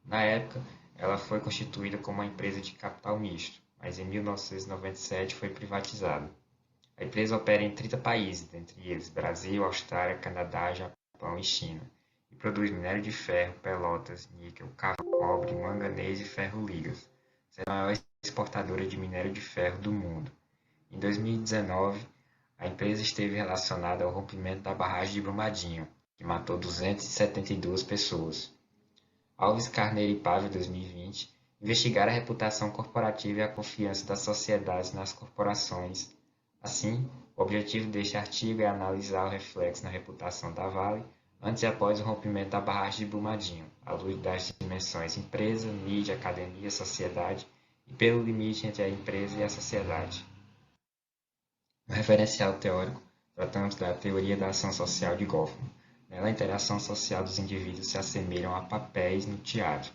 Na época, ela foi constituída como uma empresa de capital misto, mas em 1997 foi privatizada. A empresa opera em 30 países, dentre eles Brasil, Austrália, Canadá, Japão e China, e produz minério de ferro, pelotas, níquel, carvão, cobre, manganês e ferro-ligas, sendo a maior exportadora de minério de ferro do mundo. Em 2019, a empresa esteve relacionada ao rompimento da barragem de Brumadinho, que matou 272 pessoas. Alves Carneiro e Paiva, 2020, investigaram a reputação corporativa e a confiança das sociedades nas corporações. Assim, o objetivo deste artigo é analisar o reflexo na reputação da Vale antes e após o rompimento da barragem de Brumadinho, à luz das dimensões empresa, mídia, academia, sociedade e pelo limite entre a empresa e a sociedade. No referencial teórico, tratamos da teoria da ação social de Goffman. Nela, a interação social dos indivíduos se assemelham a papéis no teatro,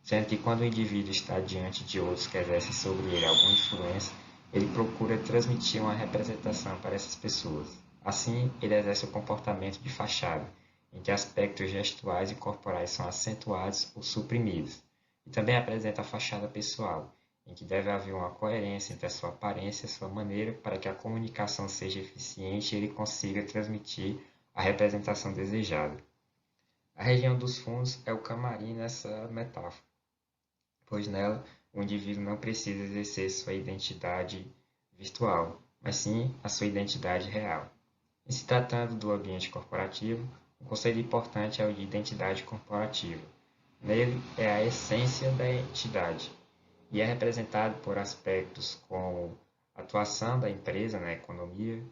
sendo que quando o indivíduo está diante de outros que exercem sobre ele alguma influência, ele procura transmitir uma representação para essas pessoas. Assim, ele exerce o comportamento de fachada, em que aspectos gestuais e corporais são acentuados ou suprimidos, e também apresenta a fachada pessoal, em que deve haver uma coerência entre a sua aparência e a sua maneira para que a comunicação seja eficiente e ele consiga transmitir a representação desejada. A região dos fundos é o camarim nessa metáfora, pois nela o indivíduo não precisa exercer sua identidade virtual, mas sim a sua identidade real. Em se tratando do ambiente corporativo, um conceito importante é o de identidade corporativa. Nele é a essência da entidade e é representado por aspectos como a atuação da empresa na economia,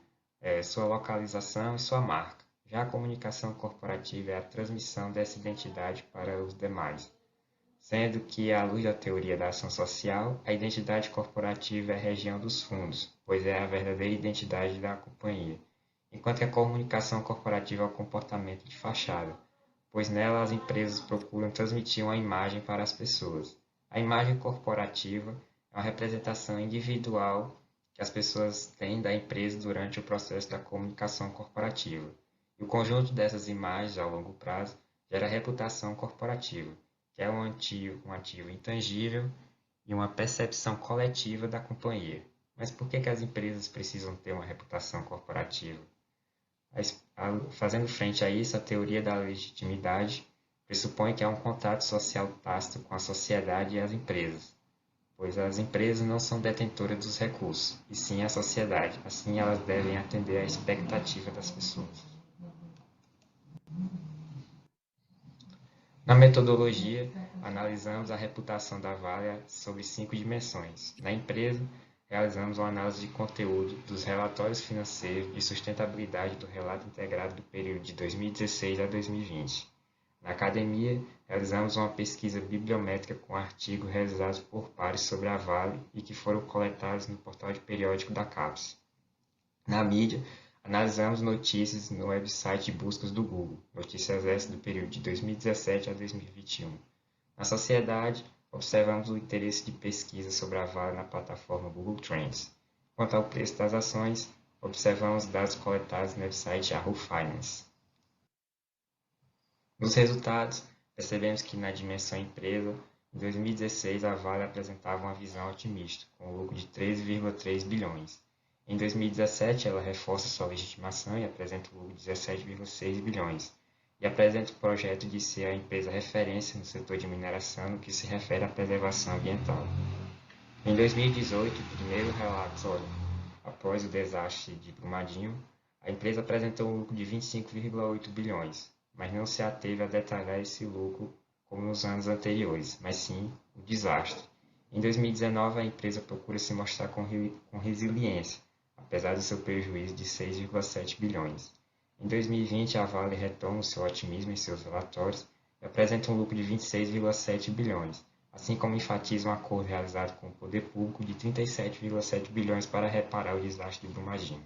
sua localização e sua marca. Já a comunicação corporativa é a transmissão dessa identidade para os demais, sendo que, à luz da teoria da ação social, a identidade corporativa é a região dos fundos, pois é a verdadeira identidade da companhia, enquanto que a comunicação corporativa é o comportamento de fachada, pois nela as empresas procuram transmitir uma imagem para as pessoas. A imagem corporativa é uma representação individual que as pessoas têm da empresa durante o processo da comunicação corporativa. E o conjunto dessas imagens, ao longo prazo, gera reputação corporativa, que é um ativo intangível e uma percepção coletiva da companhia. Mas por que as empresas precisam ter uma reputação corporativa? Fazendo frente a isso, a teoria da legitimidade pressupõe que há um contato social tácito com a sociedade e as empresas, pois as empresas não são detentoras dos recursos, e sim a sociedade. Assim, elas devem atender à expectativa das pessoas. Na metodologia, analisamos a reputação da Vale sobre 5 dimensões. Na empresa, realizamos uma análise de conteúdo dos relatórios financeiros de sustentabilidade do relato integrado do período de 2016 a 2020. Na academia, realizamos uma pesquisa bibliométrica com artigos realizados por pares sobre a Vale e que foram coletados no portal de periódico da CAPES. Na mídia, analisamos notícias no website de buscas do Google, Notícias S do período de 2017 a 2021. Na sociedade, observamos o interesse de pesquisa sobre a Vale na plataforma Google Trends. Quanto ao preço das ações, observamos dados coletados no website Yahoo Finance. Nos resultados, percebemos que na dimensão empresa, em 2016 a Vale apresentava uma visão otimista, com um lucro de 13,3 bilhões. Em 2017, ela reforça sua legitimação e apresenta um lucro de 17,6 bilhões, e apresenta o projeto de ser a empresa referência no setor de mineração no que se refere à preservação ambiental. Em 2018, primeiro relatório após o desastre de Brumadinho, a empresa apresentou um lucro de 25,8 bilhões, mas não se ateve a detalhar esse lucro como nos anos anteriores, mas sim o desastre. Em 2019, a empresa procura se mostrar com resiliência, apesar do seu prejuízo de 6,7 bilhões. Em 2020, a Vale retoma o seu otimismo em seus relatórios e apresenta um lucro de 26,7 bilhões, assim como enfatiza um acordo realizado com o poder público de 37,7 bilhões para reparar o desastre de Brumadinho.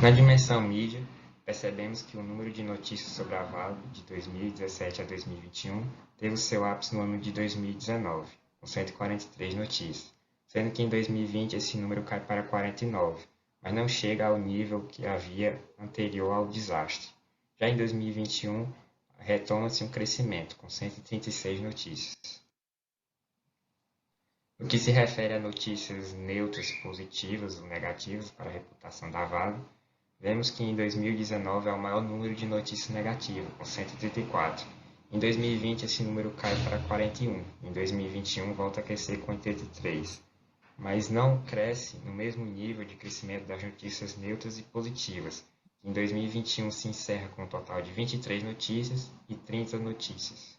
Na dimensão mídia, percebemos que o número de notícias sobre a Vale de 2017 a 2021 teve o seu ápice no ano de 2019, com 143 notícias, sendo que em 2020 esse número cai para 49, mas não chega ao nível que havia anterior ao desastre. Já em 2021, retoma-se um crescimento, com 136 notícias. No que se refere a notícias neutras, positivas ou negativas para a reputação da Vale, vemos que em 2019 há o maior número de notícias negativas, com 134. Em 2020 esse número cai para 41. Em 2021 volta a crescer com 83. Mas não cresce no mesmo nível de crescimento das notícias neutras e positivas, que em 2021 se encerra com um total de 23 notícias e 30 notícias.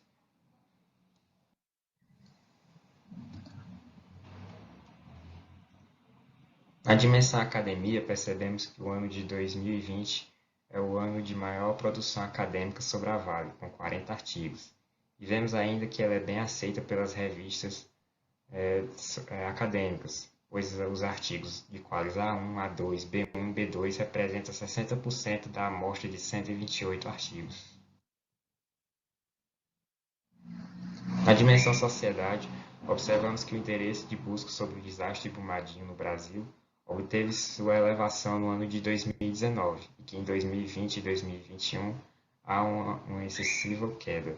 Na dimensão academia, percebemos que o ano de 2020 é o ano de maior produção acadêmica sobre a Vale, com 40 artigos. E vemos ainda que ela é bem aceita pelas revistas acadêmicas, pois os artigos de qualis A1, A2, B1 e B2 representam 60% da amostra de 128 artigos. Na dimensão sociedade, observamos que o interesse de busca sobre o desastre de Brumadinho no Brasil obteve sua elevação no ano de 2019 e que em 2020 e 2021 há uma excessiva queda.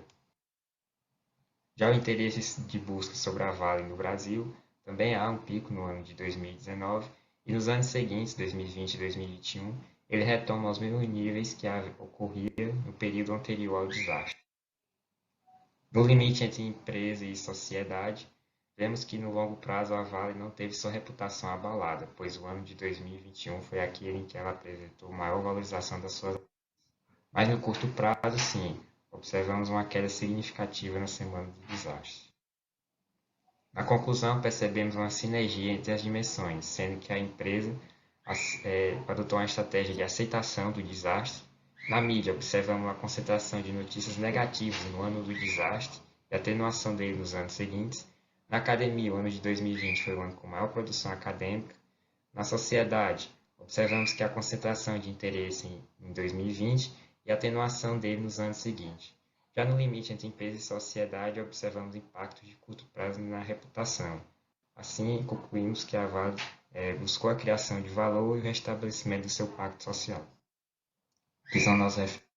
Já o interesse de busca sobre a Vale no Brasil também há um pico no ano de 2019 e nos anos seguintes, 2020 e 2021, ele retoma aos mesmos níveis que ocorria no período anterior ao desastre. No limite entre empresa e sociedade, vemos que no longo prazo a Vale não teve sua reputação abalada, pois o ano de 2021 foi aquele em que ela apresentou maior valorização das suas ações. Mas no curto prazo, sim, observamos uma queda significativa na semana do desastre. Na conclusão, percebemos uma sinergia entre as dimensões, sendo que a empresa adotou uma estratégia de aceitação do desastre. Na mídia, observamos uma concentração de notícias negativas no ano do desastre e a atenuação dele nos anos seguintes. Na academia, o ano de 2020 foi o ano com maior produção acadêmica. Na sociedade, observamos que a concentração de interesse em 2020 e a atenuação dele nos anos seguintes. Já no limite entre empresa e sociedade, observamos impactos de curto prazo na reputação. Assim, concluímos que a Vale buscou a criação de valor e o restabelecimento do seu pacto social. Que são nossas referências.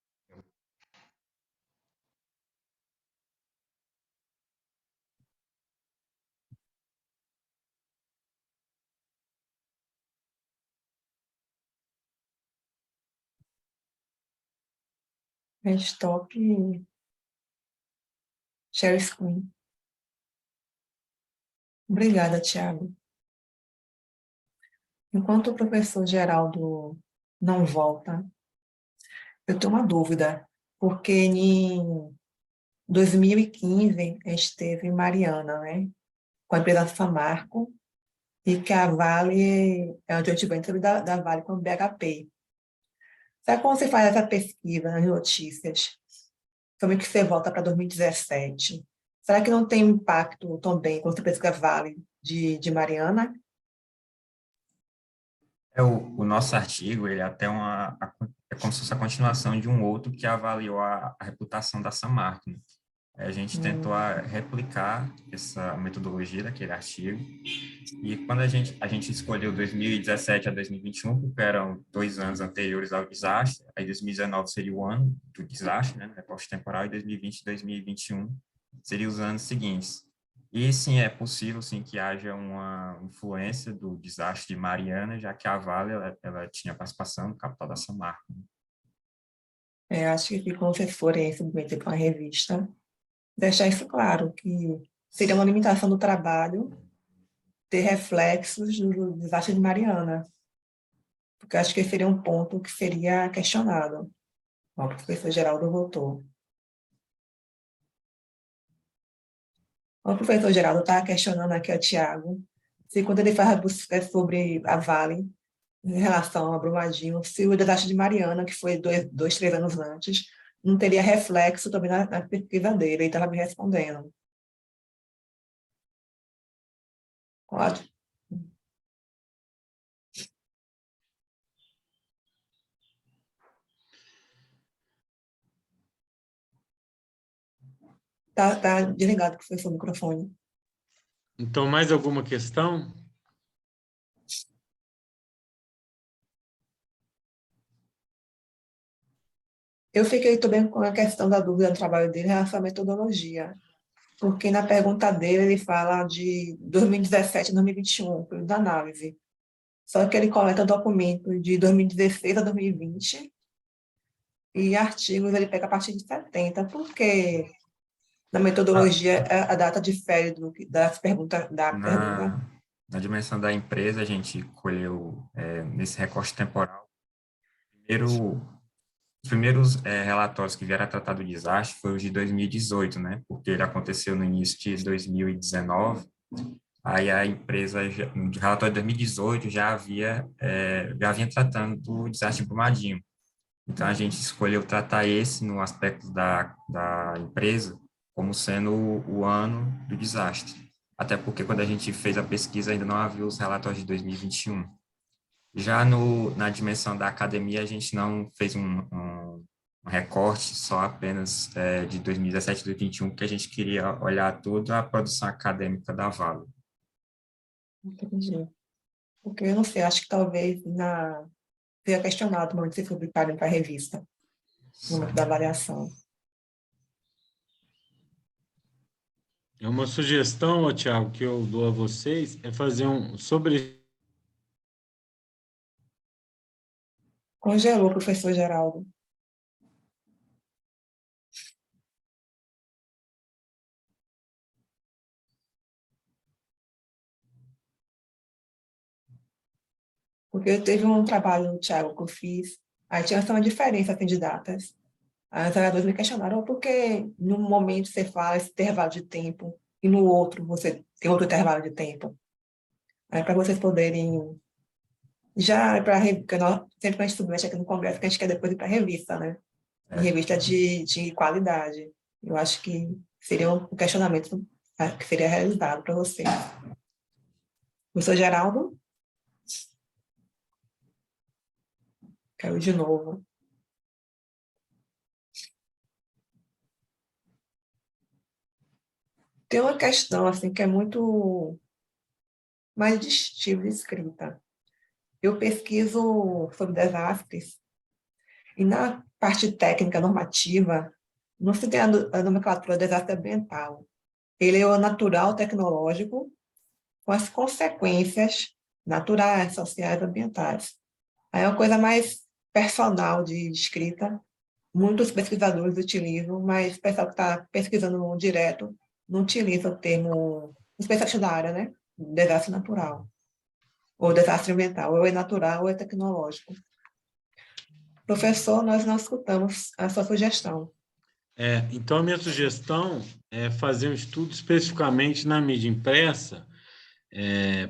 Stop share screen. Obrigada, Tiago. Enquanto o professor Geraldo não volta, eu tenho uma dúvida, porque 2015, a gente teve Mariana, né? Com a empresa Samarco, e que a Vale é um joint venture da Vale com o BHP. Sabe quando você faz essa pesquisa nas notícias, como é que você volta para 2017? Será que não tem impacto também quando você pesquisa Vale de Mariana? O nosso artigo, ele é até é como se fosse a continuação de um outro que avaliou a reputação da Samarco, né? A gente tentou replicar essa metodologia daquele artigo, e quando a gente escolheu 2017 a 2021, porque eram 2 anos anteriores ao desastre, aí 2019 seria o ano do desastre, né, recorte temporal, e 2020 e 2021 seriam os anos seguintes. E sim, é possível sim que haja uma influência do desastre de Mariana, já que a Vale ela tinha participação no capital da Samarco. Acho que quando vocês forem submeter para uma revista, deixar isso claro, que seria uma limitação do trabalho ter reflexos do desastre de Mariana, porque acho que esse seria um ponto que seria questionado. O professor Geraldo voltou. O professor Geraldo está questionando aqui ao Tiago, se quando ele faz a busca sobre a Vale, em relação a Brumadinho, se o desastre de Mariana, que foi 3 anos antes, não teria reflexo também na pesquisa dele. Ele estava me respondendo. Pode? Tá desligado, professor, o microfone. Então, mais alguma questão? Eu fiquei também com a questão da dúvida do trabalho dele em relação à metodologia, porque na pergunta dele ele fala de 2017 a 2021, período da análise. Só que ele coleta documentos de 2016 a 2020 e artigos ele pega a partir de 70, porque na metodologia a data difere das perguntas da pergunta. Na dimensão da empresa, a gente colheu, nesse recorte temporal, os primeiros relatórios que vieram a tratar do desastre foi os de 2018, né? Porque ele aconteceu no início de 2019. Aí a empresa, no relatório de 2018, já vinha tratando do desastre de Brumadinho. Então, a gente escolheu tratar esse no aspecto da empresa como sendo o ano do desastre. Até porque, quando a gente fez a pesquisa, ainda não havia os relatórios de 2021. Já na dimensão da academia, a gente não fez um recorte só apenas de 2017 e 2021, porque a gente queria olhar toda a produção acadêmica da Vale. Entendi. Porque eu não sei, acho que talvez seja questionado no momento de ser publicado para a revista, no momento da avaliação. É uma sugestão, Tiago, que eu dou a vocês, é fazer sobre... Congelou, professor Geraldo. Porque teve um trabalho, Tiago, que eu fiz, aí tinha só uma diferença assim, de datas. Aí os avaliadores me questionaram por que num momento você fala esse intervalo de tempo e no outro você tem outro intervalo de tempo. Aí para vocês poderem já para sempre que a gente submete aqui no congresso, que a gente quer depois ir para a revista, né? E revista de qualidade. Eu acho que seria um questionamento que seria realizado para vocês. Professor Geraldo? Caiu de novo. Tem uma questão assim que é muito mais de estilo de escrita. Eu pesquiso sobre desastres e na parte técnica normativa não se tem a nomenclatura de desastre ambiental. Ele é o natural tecnológico com as consequências naturais, sociais, ambientais. Aí é uma coisa mais personal de escrita. Muitos pesquisadores utilizam, mas o pessoal que está pesquisando direto não utiliza o termo, os pesquisadores da área, né? Desastre natural, ou desastre ambiental, ou é natural ou é tecnológico. Professor, nós não escutamos a sua sugestão. Então, a minha sugestão é fazer um estudo especificamente na mídia impressa,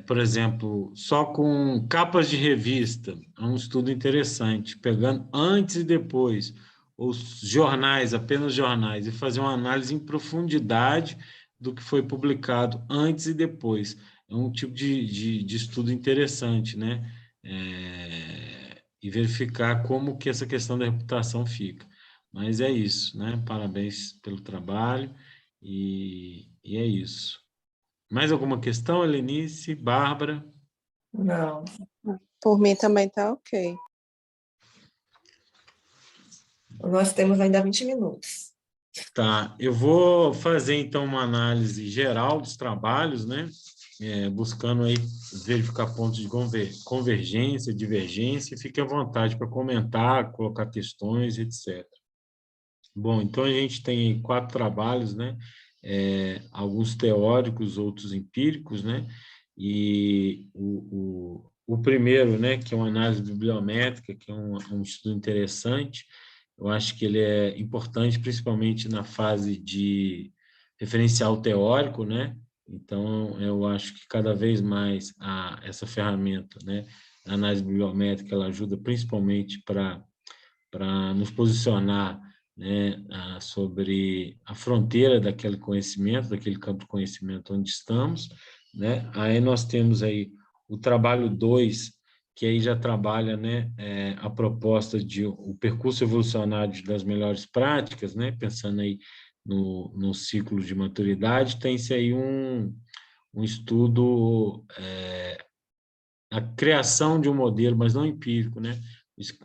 por exemplo, só com capas de revista, é um estudo interessante, pegando antes e depois, os jornais, apenas jornais, e fazer uma análise em profundidade do que foi publicado antes e depois. É um tipo de estudo interessante, né? E verificar como que essa questão da reputação fica. Mas é isso, né? Parabéns pelo trabalho e é isso. Mais alguma questão, Helenice, Bárbara? Não. Por mim também tá ok. Nós temos ainda 20 minutos. Tá, eu vou fazer então uma análise geral dos trabalhos, né? Buscando aí verificar pontos de convergência, divergência, e fique à vontade para comentar, colocar questões, etc. Bom, então a gente tem 4 trabalhos, né? Alguns teóricos, outros empíricos, né? E o primeiro, né, que é uma análise bibliométrica, que é um estudo interessante, eu acho que ele é importante, principalmente na fase de referencial teórico, né? Então, eu acho que cada vez mais essa ferramenta, né, a análise bibliométrica, ela ajuda principalmente para nos posicionar, né, sobre a fronteira daquele conhecimento, daquele campo de conhecimento onde estamos, né? Aí nós temos aí o trabalho 2, que aí já trabalha, né, a proposta de o percurso evolucionário das melhores práticas, né, pensando aí no ciclo de maturidade, tem-se aí um estudo, a criação de um modelo, mas não empírico, né,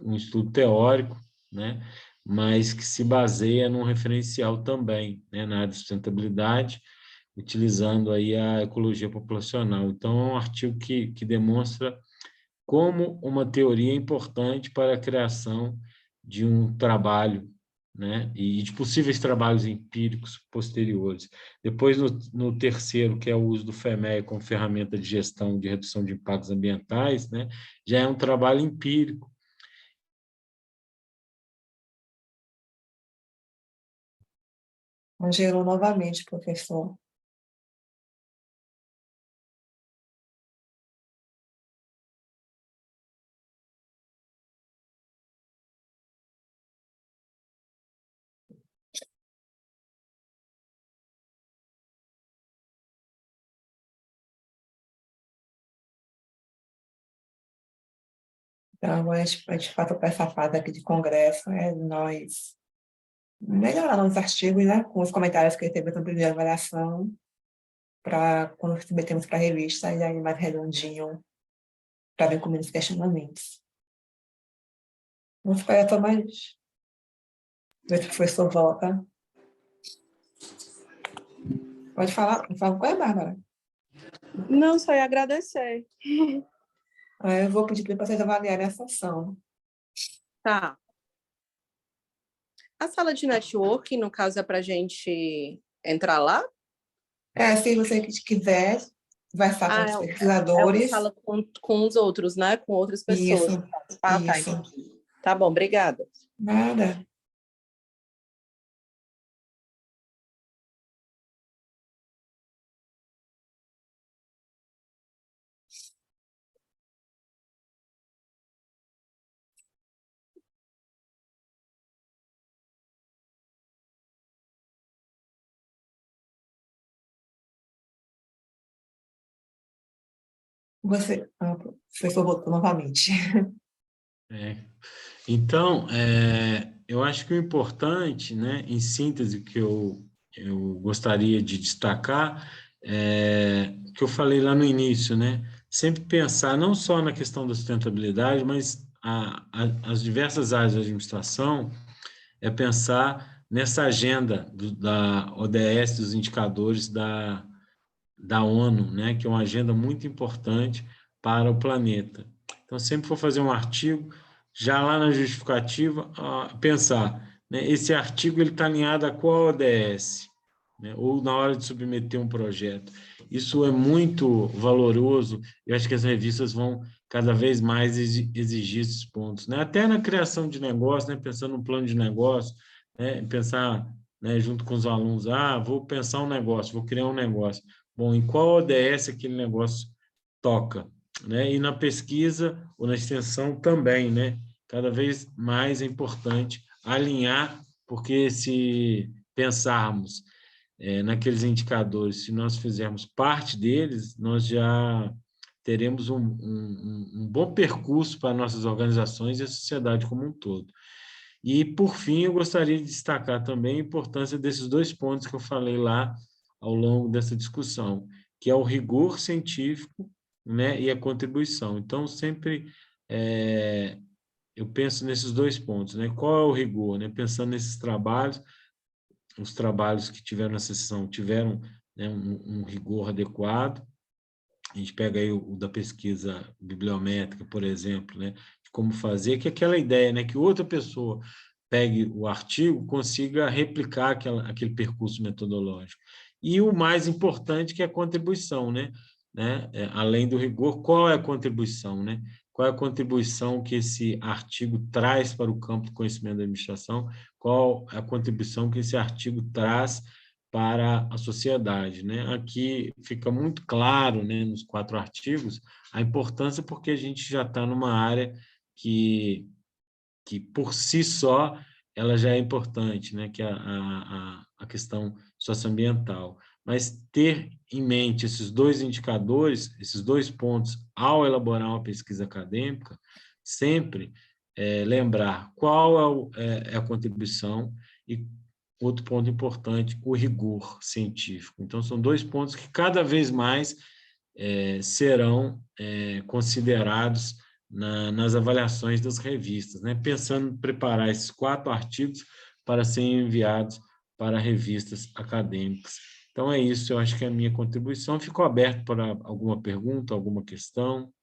um estudo teórico, né, mas que se baseia num referencial também, né, na área de sustentabilidade, utilizando aí a ecologia populacional. Então, é um artigo que demonstra como uma teoria é importante para a criação de um trabalho, né, e de possíveis trabalhos empíricos posteriores. Depois, no terceiro, que é o uso do FEMEA como ferramenta de gestão de redução de impactos ambientais, né, já é um trabalho empírico. Congelou novamente, professor. Então, a gente fato para essa fase aqui de congresso é nós melhorar os artigos, né, com os comentários que recebemos na primeira avaliação, para quando submetemos para a revista, e aí mais redondinho, para ver com menos questionamentos. Vamos esperar só mais. Ver se o professor volta. Pode falar? Fala com a Bárbara. Não, só ia agradecer. Aí eu vou pedir para vocês avaliarem essa ação. Tá. A sala de networking, no caso, é para a gente entrar lá? Se você quiser, vai estar com os É uma pesquisadores. sala com os outros, né? Com outras pessoas. Isso, Tá, isso. entendi. Tá bom, obrigada. Nada. O professor voltou novamente. Então, eu acho que o importante, né, em síntese, que eu gostaria de destacar, que eu falei lá no início, né, sempre pensar não só na questão da sustentabilidade, mas as diversas áreas da administração, é pensar nessa agenda da ODS, dos indicadores da ONU, né, que é uma agenda muito importante para o planeta. Então, sempre for fazer um artigo, já lá na justificativa, pensar, né, esse artigo está alinhado a qual ODS, né, ou na hora de submeter um projeto. Isso é muito valoroso, eu acho que as revistas vão cada vez mais exigir esses pontos, né? Até na criação de negócio, né, pensando no plano de negócio, né, pensar né, junto com os alunos, vou pensar um negócio, vou criar um negócio. Bom, em qual ODS aquele negócio toca? Né? E na pesquisa ou na extensão também, né? Cada vez mais é importante alinhar, porque se pensarmos naqueles indicadores, se nós fizermos parte deles, nós já teremos um bom percurso para nossas organizações e a sociedade como um todo. E, por fim, eu gostaria de destacar também a importância desses 2 pontos que eu falei lá ao longo dessa discussão, que é o rigor científico, né, e a contribuição. Então, sempre eu penso nesses 2 pontos, né? Qual é o rigor? Né? Pensando nesses trabalhos, os trabalhos que tiveram na sessão tiveram, né, um rigor adequado. A gente pega aí o da pesquisa bibliométrica, por exemplo, né, de como fazer, que é aquela ideia, né, que outra pessoa pegue o artigo, consiga replicar aquele percurso metodológico. E o mais importante, que é a contribuição, né? Além do rigor, qual é a contribuição, né? Qual é a contribuição que esse artigo traz para o campo do conhecimento da administração? Qual é a contribuição que esse artigo traz para a sociedade, né? Aqui fica muito claro, né, nos 4 artigos, a importância, porque a gente já está numa área que por si só ela já é importante, né? Que é a questão socioambiental. Mas ter em mente esses 2 indicadores, esses 2 pontos, ao elaborar uma pesquisa acadêmica, sempre lembrar qual é a contribuição e outro ponto importante, o rigor científico. Então, são 2 pontos que cada vez mais serão considerados nas avaliações das revistas, né? Pensando em preparar esses 4 artigos para serem enviados para revistas acadêmicas. Então, é isso, eu acho que é a minha contribuição. Ficou aberto para alguma pergunta, alguma questão?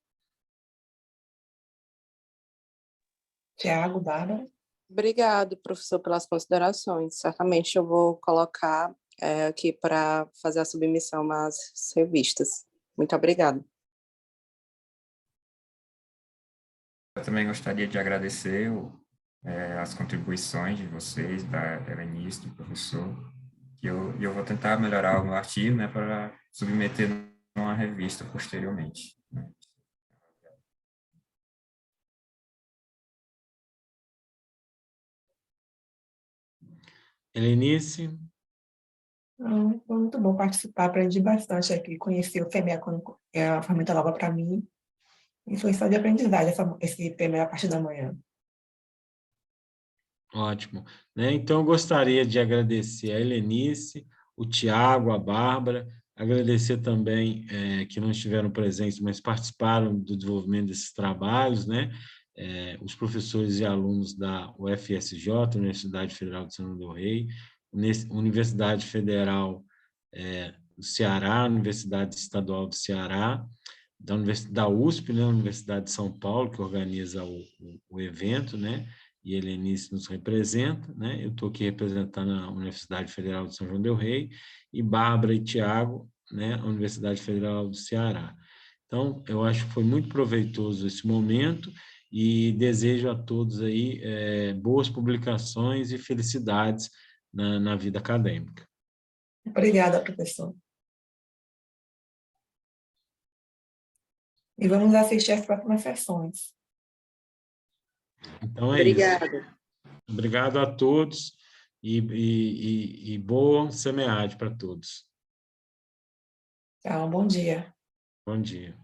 Tiago, Bárbara. Obrigado, professor, pelas considerações. Certamente eu vou colocar aqui para fazer a submissão às revistas. Muito obrigada. Eu também gostaria de agradecer as contribuições de vocês, da Helenice, do professor, e eu vou tentar melhorar o meu artigo, né, para submeter numa revista posteriormente. Helenice? Foi muito bom participar, aprendi bastante aqui, conheci o FEMEA, é uma ferramenta nova para mim, e foi só de aprendizagem esse FEMEA a partir da manhã. Ótimo. Né? Então, eu gostaria de agradecer a Helenice, o Tiago, a Bárbara, agradecer também que não estiveram presentes, mas participaram do desenvolvimento desses trabalhos, né? Os professores e alunos da UFSJ, Universidade Federal de São João del Rei, Universidade Federal do Ceará, Universidade Estadual do Ceará, da USP, né? Universidade de São Paulo, que organiza o evento, né? E a Helenice nos representa, né? Eu estou aqui representando a Universidade Federal de São João del Rei, e Bárbara e Tiago, né? A Universidade Federal do Ceará. Então, eu acho que foi muito proveitoso esse momento e desejo a todos aí boas publicações e felicidades na vida acadêmica. Obrigada, professor. E vamos assistir às próximas sessões. Então, é Obrigada. isso. Obrigado a todos e boa semeade para todos. Tchau, bom dia. Bom dia.